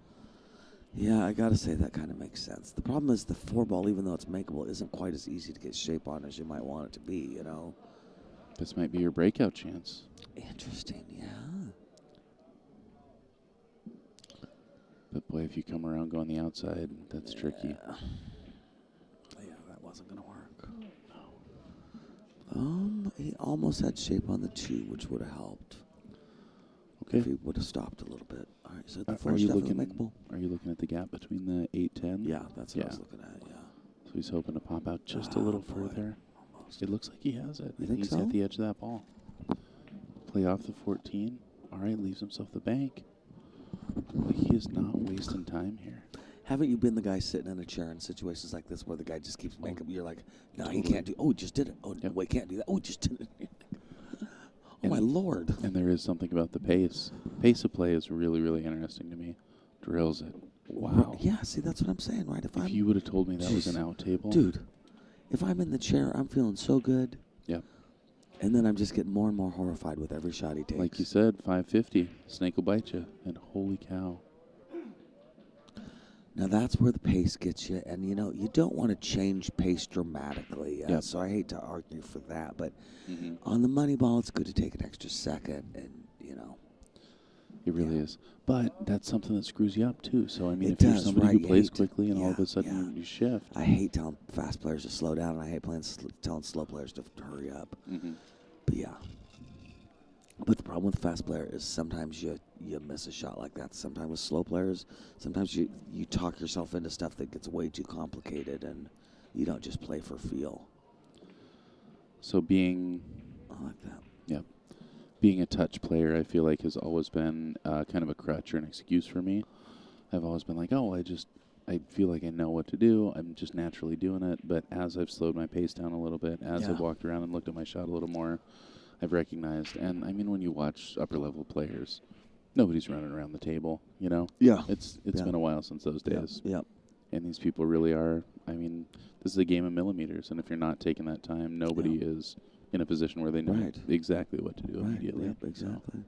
Yeah, I got to say that kind of makes sense. The problem is the 4 ball, even though it's makeable, isn't quite as easy to get shape on as you might want it to be, This might be your breakout chance. Interesting, yeah. But, boy, if you come around going the outside, that's tricky. Yeah, that wasn't going to work. He almost had shape on the 2, which would have helped. Okay. If he would have stopped a little bit. All right, so the 4 are is you definitely looking? makeable. Are you looking at the gap between the 8-10? Yeah, that's what I was looking at. Yeah. So he's hoping to pop out just a little further. Almost. It looks like he has it. You think he's so? at the edge of that ball. Play off the 14. All right, leaves himself the bank. But he is not wasting time here. Haven't you been the guy sitting in a chair in situations like this where the guy just keeps making? You're like, no, he can't do. Oh, he just did it. Oh, wait, can't do that. Oh, he just did it. Oh, my Lord. And there is something about the pace. Pace of play is really, really interesting to me. Drills it. Wow. Yeah, see, that's what I'm saying, right? If you would have told me that was an out table. Dude, if I'm in the chair, I'm feeling so good. Yep. And then I'm just getting more and more horrified with every shot he takes. Like you said, 550. Snake will bite you. And holy cow. Now, that's where the pace gets you. And, you don't want to change pace dramatically. So I hate to argue for that. But on the money ball, it's good to take an extra second. And, It really is. But that's something that screws you up, too. So, I mean, if you're somebody who plays quickly and all of a sudden you shift. I hate telling fast players to slow down, and I hate telling slow players to hurry up. But, yeah. But the problem with fast player is sometimes you miss a shot like that. Sometimes with slow players, sometimes you talk yourself into stuff that gets way too complicated, and you don't just play for feel. So I like that. Yep. Being a touch player, I feel like has always been kind of a crutch or an excuse for me. I've always been like, I feel like I know what to do. I'm just naturally doing it. But as I've slowed my pace down a little bit, as I've walked around and looked at my shot a little more, I've recognized. And, I mean, when you watch upper-level players, nobody's running around the table, Yeah. It's been a while since those days. Yep. And these people really are, this is a game of millimeters. And if you're not taking that time, nobody is in a position where they know Right. exactly what to do Right. immediately. Yep, exactly.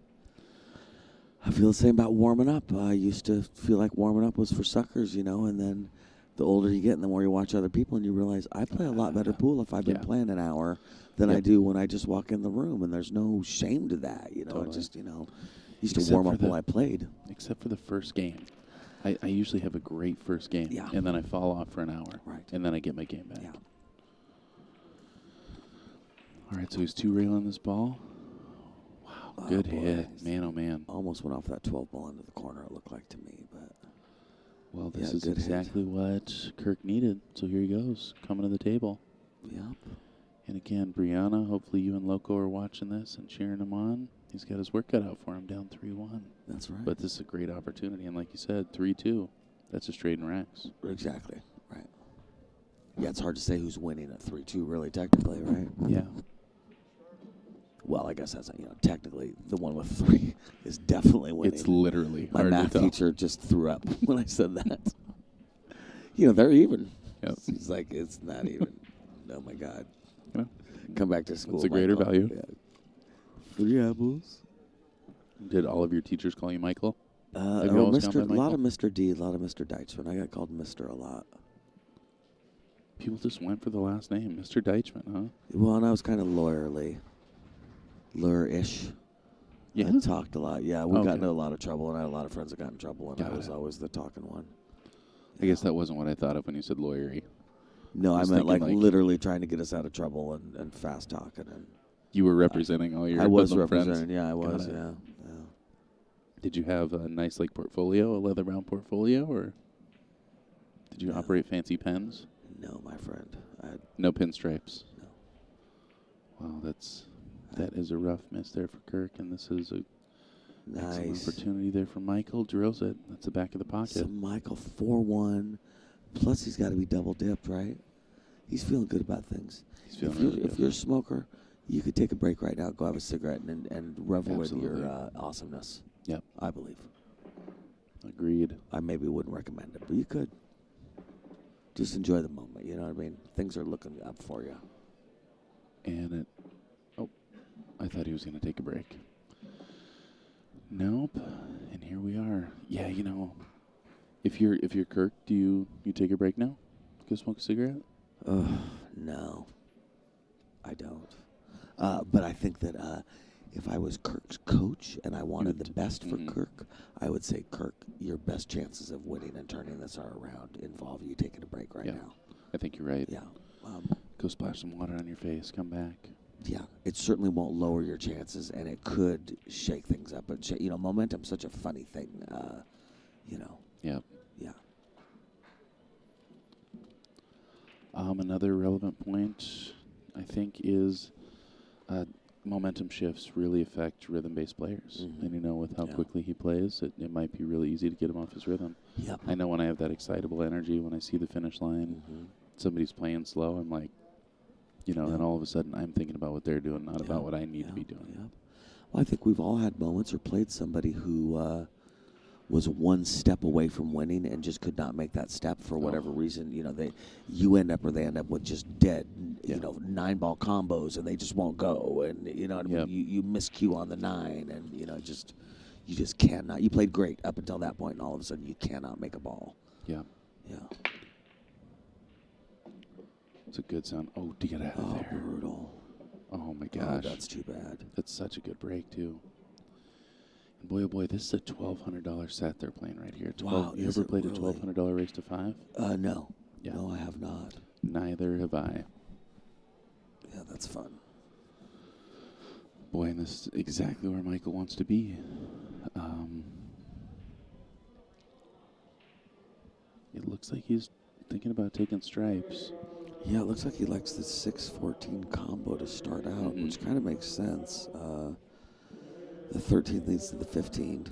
I feel the same about warming up. I used to feel like warming up was for suckers, and then the older you get and the more you watch other people, and you realize I play a lot better pool if I've been playing an hour than I do when I just walk in the room, and there's no shame to that. Totally. I just, used to warm up while I played. Except for the first game. I usually have a great first game, and then I fall off for an hour, and then I get my game back. Yeah. All right, so he's 2-railing this ball. Wow, good hit. Man, oh, man. Almost went off that 12 ball into the corner, it looked like to me. But well, this is exactly what Kirk needed. So here he goes, coming to the table. Yep. And again, Brianna, hopefully you and Loco are watching this and cheering him on. He's got his work cut out for him, down 3-1. That's right. But this is a great opportunity. And like you said, 3-2. That's a straight in racks. Exactly. Right. Yeah, it's hard to say who's winning at 3-2, really, technically, right? Yeah. Well, I guess that's technically the one with 3 is definitely winning. It's literally my hard math to tell. teacher just threw up when I said that. They're even. Yep. It's like it's not even. Oh my God. Yeah. Come back to school. It's a greater value. Yeah. 3 apples. Did all of your teachers call you Michael? Mr. A lot of Mr. D, a lot of Mr. Deichman. I got called Mr. a lot. People just went for the last name, Mr. Deichman, huh? Well, and I was kind of lure-ish. Yeah. I talked a lot. Yeah, we got into a lot of trouble, and I had a lot of friends that got in trouble, and I was always the talking one. I guess that wasn't what I thought of when you said lawyery. No, I meant like literally trying to get us out of trouble and fast talking. And you were representing all your I was representing, friends. Yeah, I was. Yeah. Did you have a nice portfolio, a leather-bound portfolio, or did you operate fancy pens? No, my friend. No pinstripes. No. Wow, that is a rough miss there for Kirk, and this is a nice opportunity there for Michael. Drills it. That's the back of the pocket. So Michael 4-1. Plus, he's got to be double dipped, right? He's feeling good about things. He's feeling really good. If you're a smoker, you could take a break right now, go have a cigarette, and revel with your awesomeness. Yep. I believe. Agreed. I maybe wouldn't recommend it, but you could. Just enjoy the moment, you know what I mean? Things are looking up for you. And I thought he was going to take a break. Nope. And here we are. Yeah, if you're Kirk, do you take a break now? Go smoke a cigarette? No. I don't. But I think that if I was Kirk's coach and I wanted the best for Kirk, I would say, Kirk, your best chances of winning and turning this around involve you taking a break right now. I think you're right. Yeah. Go splash some water on your face. Come back. Yeah. It certainly won't lower your chances, and it could shake things up. But, momentum's such a funny thing, Yeah. Yeah. Another relevant point, I think, is momentum shifts really affect rhythm-based players. Mm-hmm. And, with how quickly he plays, it might be really easy to get him off his rhythm. Yep. I know when I have that excitable energy, when I see the finish line, somebody's playing slow, I'm like, and all of a sudden I'm thinking about what they're doing, not about what I need to be doing. Yeah. Well, I think we've all had moments or played somebody who was one step away from winning and just could not make that step for whatever reason. You end up or they end up with just dead, 9-ball combos and they just won't go. And, what I mean? You miscue on the 9 and, you just cannot. You played great up until that point, and all of a sudden you cannot make a ball. Yeah. Yeah. It's a good sound. Oh, to get out of there. Brutal. Oh, my gosh. Oh, that's too bad. That's such a good break, too. And boy, oh boy, this is a $1,200 set they're playing right here. Wow, you ever played a $1,200 race to 5? No. Yeah. No, I have not. Neither have I. Yeah, that's fun. Boy, and this is exactly where Michael wants to be. It looks like he's thinking about taking stripes. Yeah, it looks like he likes the 6-14 combo to start out, which kind of makes sense. The 13 leads to the 15.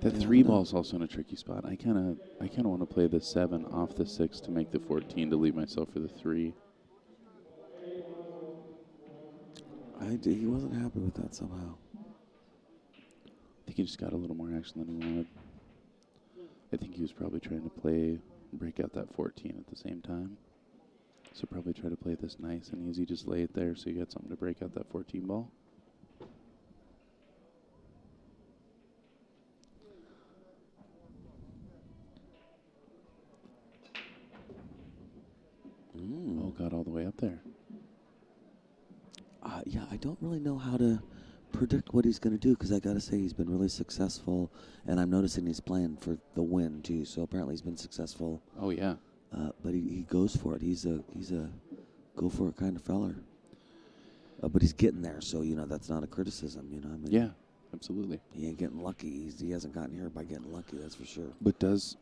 That 3 ball's also in a tricky spot. I kind of want to play the 7 off the 6 to make the 14 to leave myself for the 3. He wasn't happy with that somehow. I think he just got a little more action than he wanted. I think he was probably trying to break out that 14 at the same time. So probably try to play this nice and easy. Just lay it there so you got something to break out that 14 ball. Oh, got all the way up there. Yeah, I don't really know how to predict what he's going to do because I got to say he's been really successful, and I'm noticing he's playing for the win too. So apparently he's been successful. Oh yeah. But he goes for it. He's a go for it kind of feller. But he's getting there, so that's not a criticism. I mean, yeah, absolutely. He ain't getting lucky. He hasn't gotten here by getting lucky. That's for sure. But does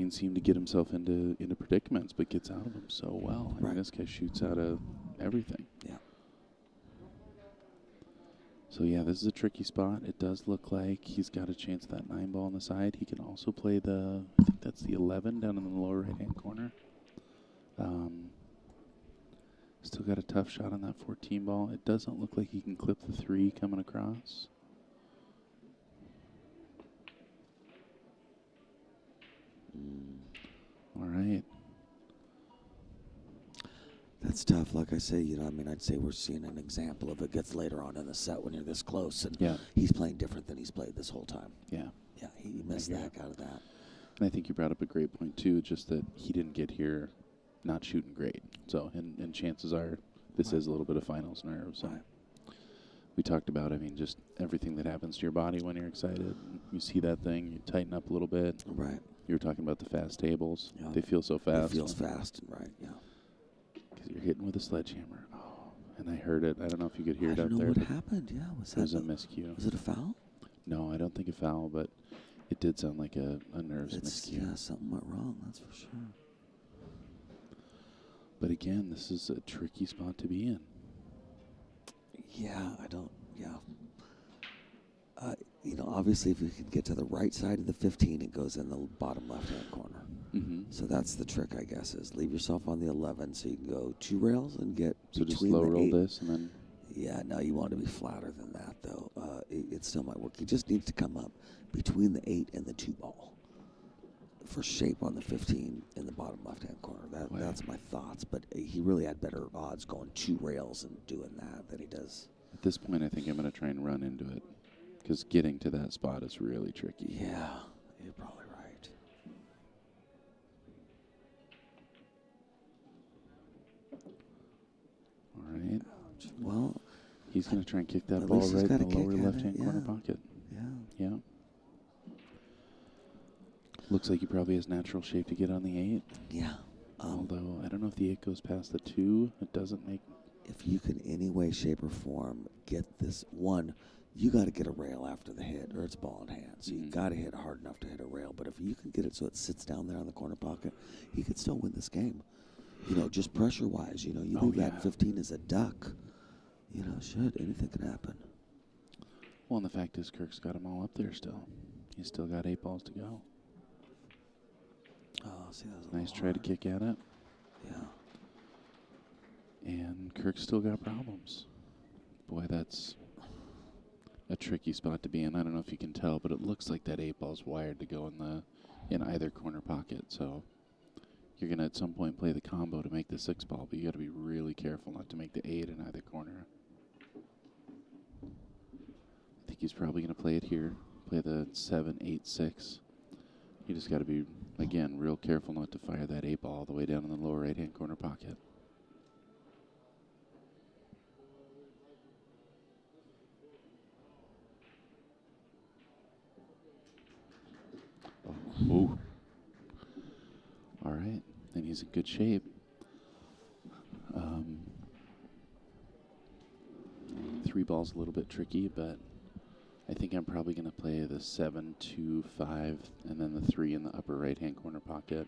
seem to get himself into predicaments, but gets out of them so well. I mean, this guy shoots out of everything. Yeah. So yeah, this is a tricky spot. It does look like he's got a chance at that 9 ball on the side. He can also play I think that's the 11 down in the lower right-hand corner. Still got a tough shot on that 14 ball. It doesn't look like he can clip the 3 coming across. All right. That's tough. Like I say, I'd say we're seeing an example of it gets later on in the set when you're this close. And he's playing different than he's played this whole time. Yeah. Yeah, he missed the heck out of that. And I think you brought up a great point, too, just that he didn't get here not shooting great. So, and chances are this is a little bit of finals nerves. So we talked about, just everything that happens to your body when you're excited. You see that thing, you tighten up a little bit. Right. You were talking about the fast tables. Yeah. They feel so fast. It feels fast, right, yeah. Because you're hitting with a sledgehammer. Oh, and I heard it. I don't know if you could hear it out there. I don't know what happened, yeah. Was that a miscue. Was it a foul? No, I don't think a foul, but it did sound like a nerves miscue. Yeah, something went wrong, that's for sure. But again, this is a tricky spot to be in. Yeah, obviously if you can get to the right side of the 15, it goes in the bottom left-hand corner. Mm-hmm. So that's the trick, I guess, is leave yourself on the 11 so you can go 2 rails and get so between just low the roll 8. this and then... Yeah, no, you want to be flatter than that, though. It still might work. He just needs to come up between the 8 and the 2 ball for shape on the 15 in the bottom left-hand corner. That's my thoughts, but he really had better odds going 2 rails and doing that than he does. At this point, I think I'm going to try and run into it because getting to that spot is really tricky. Yeah, you're probably right. All right. Well, he's going to try and kick that ball right in the lower left-hand corner pocket. Yeah. Looks like he probably has natural shape to get on the 8. Yeah. Although, I don't know if the 8 goes past the 2. It doesn't make... If you can, any way, shape, or form, get this one, you got to get a rail after the hit, or it's ball in hand. So you got to hit hard enough to hit a rail. But if you can get it so it sits down there on the corner pocket, he could still win this game. Just pressure-wise, you leave that 15 as a duck. Anything can happen. Well, and the fact is Kirk's got them all up there still. He's still got 8 balls to go. Oh, see, that was a nice try to kick at it. Yeah. And Kirk's still got problems. Boy, that's a tricky spot to be in. I don't know if you can tell, but it looks like that 8 ball's wired to go in either corner pocket. So you're going to at some point play the combo to make the 6 ball, but you got to be really careful not to make the 8 in either corner. I think he's probably going to play it here. Play the 7, 8, 6. You just got to be, again, real careful not to fire that 8 ball all the way down in the lower right-hand corner pocket. Ooh. All right. And he's in good shape. 3 ball's a little bit tricky, but I think I'm probably going to play the 7, 2, 5, and then the 3 in the upper right-hand corner pocket.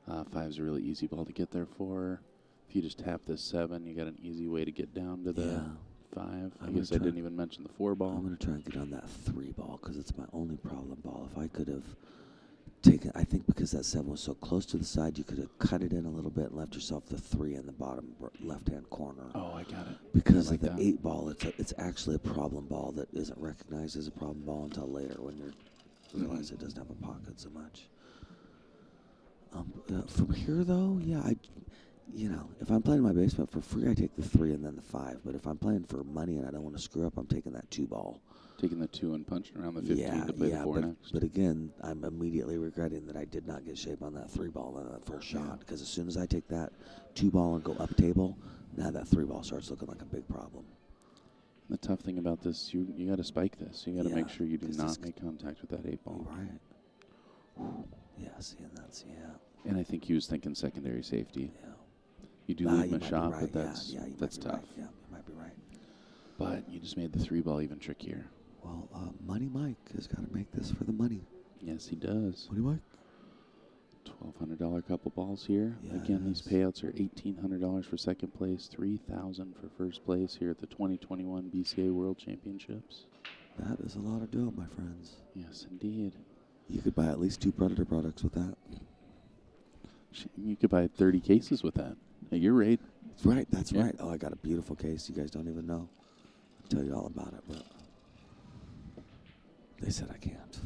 5's a really easy ball to get there for. If you just tap this 7, you got an easy way to get down to the 5. I guess I didn't even mention the 4 ball. I'm going to try and get on that 3 ball because it's my only problem ball. If I could have taken, I think because that 7 was so close to the side, you could have cut it in a little bit and left yourself the 3 in the bottom left-hand corner. Oh, I got it. Because of the 8 ball, it's actually a problem ball that isn't recognized as a problem ball until later when you realize it doesn't have a pocket so much. From here, though, you know, if I'm playing in my basement for free, I take the 3 and then the 5. But if I'm playing for money and I don't want to screw up, I'm taking that 2 ball. Taking the 2 and punching around the 15 to play the 4 next. But again, I'm immediately regretting that I did not get shape on that 3 ball on that first shot. Because as soon as I take that 2 ball and go up table, now that 3 ball starts looking like a big problem. The tough thing about this, you got to spike this. You got to make sure you do not make contact with that 8 ball. Right. Yeah, seeing that's, And I think he was thinking secondary safety. Yeah. You do leave him a shot, but that's tough. Right. Yeah, you might be right. But you just made the 3 ball even trickier. Well, Money Mike has got to make this for the money. Yes, he does. Money Mike. $1,200 couple balls here. Yes. Again, these payouts are $1,800 for second place, $3,000 for first place here at the 2021 BCA World Championships. That is a lot of dough, my friends. Yes, indeed. You could buy at least 2 Predator products with that. You could buy 30 cases with that at your rate. That's right. That's right. Oh, I got a beautiful case. You guys don't even know. I'll tell you all about it, but they said I can't.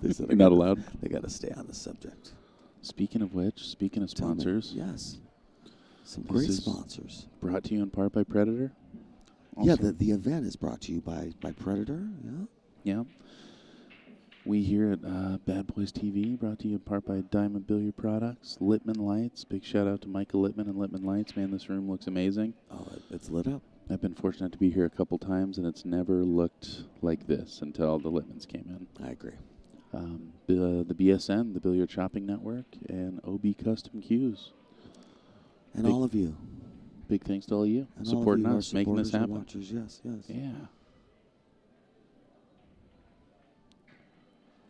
They said You're not allowed? They got to stay on the subject. Speaking of which, speaking of sponsors. Yes. Some great sponsors. Brought to you in part by Predator. Also, yeah, the event is brought to you by Predator. Yeah. Yeah. We here at Bad Boys TV, brought to you in part by Diamond Billiard Products, Littman Lights. Big shout out to Michael Littman and Littman Lights. Man, this room looks amazing. Oh, it's lit up. I've been fortunate to be here a couple times, and it's never looked like this until the Littmans came in. I agree. The BSN, the Billiard Shopping Network, and OB Custom Cues. And all of you. Big thanks to all of you and supporting all of you, us, making this happen. Watchers. Yes. Yeah.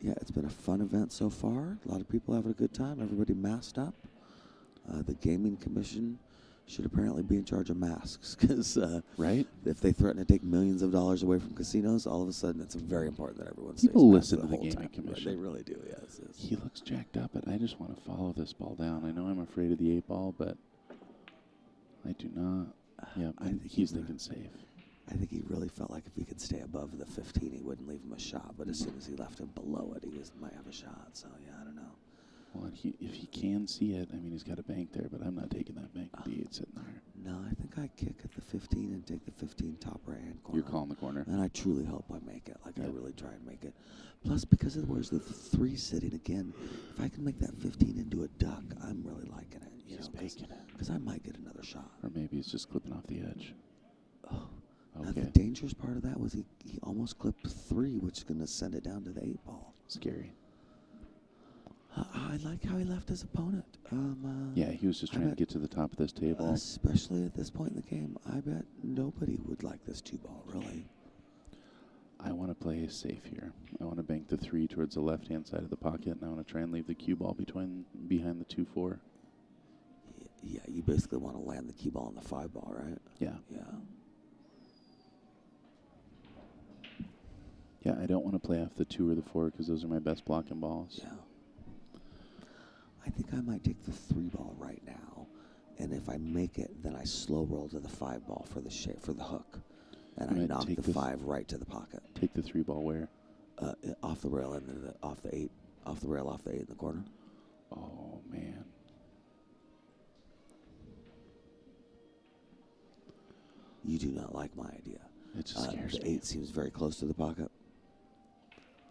Yeah, it's been a fun event so far. A lot of people having a good time. Everybody masked up. The Gaming Commission should apparently be in charge of masks because right? If they threaten to take millions of dollars away from casinos, all of a sudden it's very important that everyone stays People listen to the Gaming Gaming Commission. They really do, yes. He looks jacked up, but I just want to follow this ball down. I know I'm afraid of the 8 ball, but I do not. Yeah, I think he's thinking safe. I think he really felt like if he could stay above the 15, he wouldn't leave him a shot. But as soon as he left him below it, he might have a shot. So, yeah, I don't know. Well, if he can see it, I mean, he's got a bank there, but I'm not taking that bank with the 8 sitting there. No, I think I kick at the 15 and take the 15 top right-hand corner. You're calling the corner. And I truly hope I make it. Like, I really try and make it. Plus, because of where's the 3 sitting again, if I can make that 15 into a duck, I'm really liking it. He's baking it. Because I might get another shot. Or maybe he's just clipping off the edge. Oh. Okay. Now, the dangerous part of that was he almost clipped 3, which is going to send it down to the 8 ball. Scary. I like how he left his opponent. Yeah, he was just trying to get to the top of this table. Especially at this point in the game, I bet nobody would like this 2 ball, really. I want to play safe here. I want to bank the 3 towards the left-hand side of the pocket, and I want to try and leave the cue ball behind the 2-4. Yeah, you basically want to land the cue ball on the 5 ball, right? Yeah. Yeah. Yeah, I don't want to play off the 2 or the 4 because those are my best blocking balls. Yeah. I think I might take the 3 ball right now, and if I make it, then I slow roll to the 5 ball for the hook, and I knock the 5 right to the pocket. Take the 3 ball where? Off the rail and off the 8 in the corner. Oh man. You do not like my idea. It just scares the me. 8 seems very close to the pocket.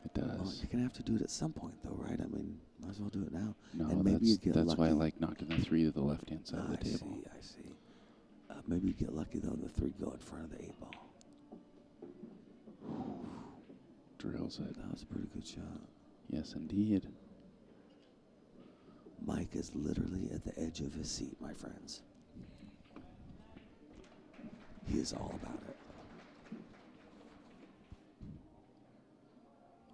It does. Well, you're gonna have to do it at some point, though, right? I mean, might as well do it now. No, and maybe you get that's lucky. why I like knocking the 3 to the left-hand side of the table. I see. Maybe you get lucky, though, and the 3 go in front of the 8 ball. Drills it. That was a pretty good shot. Yes, indeed. Mike is literally at the edge of his seat, my friends. He is all about it.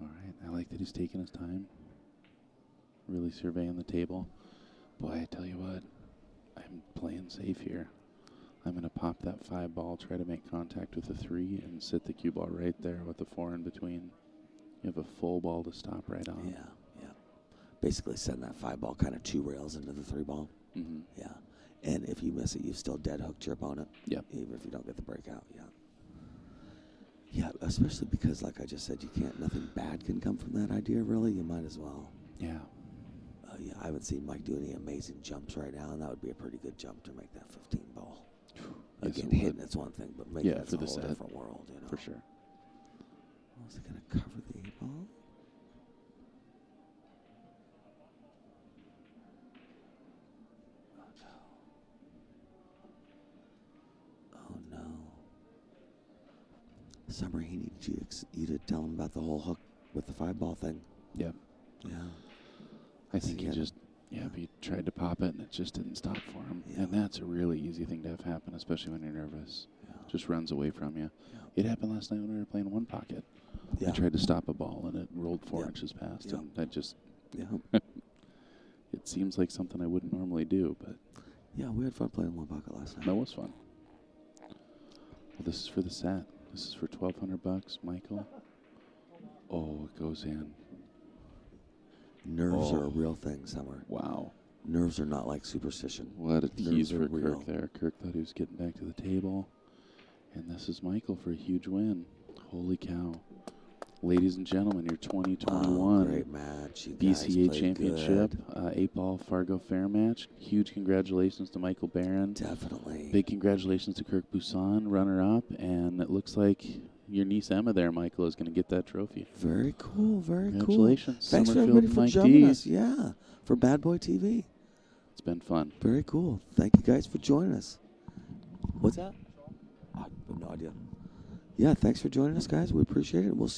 All right, I like that he's taking his time, really surveying the table. Boy, I tell you what, I'm playing safe here. I'm going to pop that 5 ball, try to make contact with the 3, and sit the cue ball right there with the 4 in between. You have a full ball to stop right on. Yeah. Basically send that 5 ball kind of 2 rails into the 3 ball. Mm-hmm. Yeah. And if you miss it, you've still dead hooked your opponent. Yep. Even if you don't get the breakout. Yeah. Yeah, especially because, like I just said, nothing bad can come from that idea, really. You might as well. Yeah. Yeah, I haven't seen Mike do any amazing jumps right now, and that would be a pretty good jump to make that 15 ball. Yes, Again, hitting it's one thing, but making it's a whole different world, you know. For sure. Is it going to cover the 8 ball? Oh no. Summer, he needs you to tell him about the whole hook with the 5 ball thing. Yeah. Yeah. I think he tried to pop it and it just didn't stop for him. Yeah. And that's a really easy thing to have happen, especially when you're nervous. Yeah. Just runs away from you. Yeah. It happened last night when we were playing one pocket. Yeah. I tried to stop a ball and it rolled 4 inches past, and I just it seems like something I wouldn't normally do, but yeah, we had fun playing one pocket last night. that was fun. Well, this is for the set. This is for $1,200, Michael. Oh, it goes in. Nerves are a real thing, Summer. Wow. Nerves are not like superstition. What a tease for real. Kirk there. Kirk thought he was getting back to the table. And this is Michael for a huge win. Holy cow. Ladies and gentlemen, your 2021 great match. You BCA guys Championship, good. 8-ball Fargo Fair match. Huge congratulations to Michael Barron. Definitely. Big congratulations to Kirk Bussan, runner-up. And it looks like your niece Emma there, Michael, is going to get that trophy. Very cool. Very Congratulations. cool. Thanks for Summerfield everybody for Mike joining D. us. Yeah, for Bad Boy TV. It's been fun. Very cool. Thank you guys for joining us. What's that? I have no idea. Yeah, thanks for joining us, guys. We appreciate it. We'll see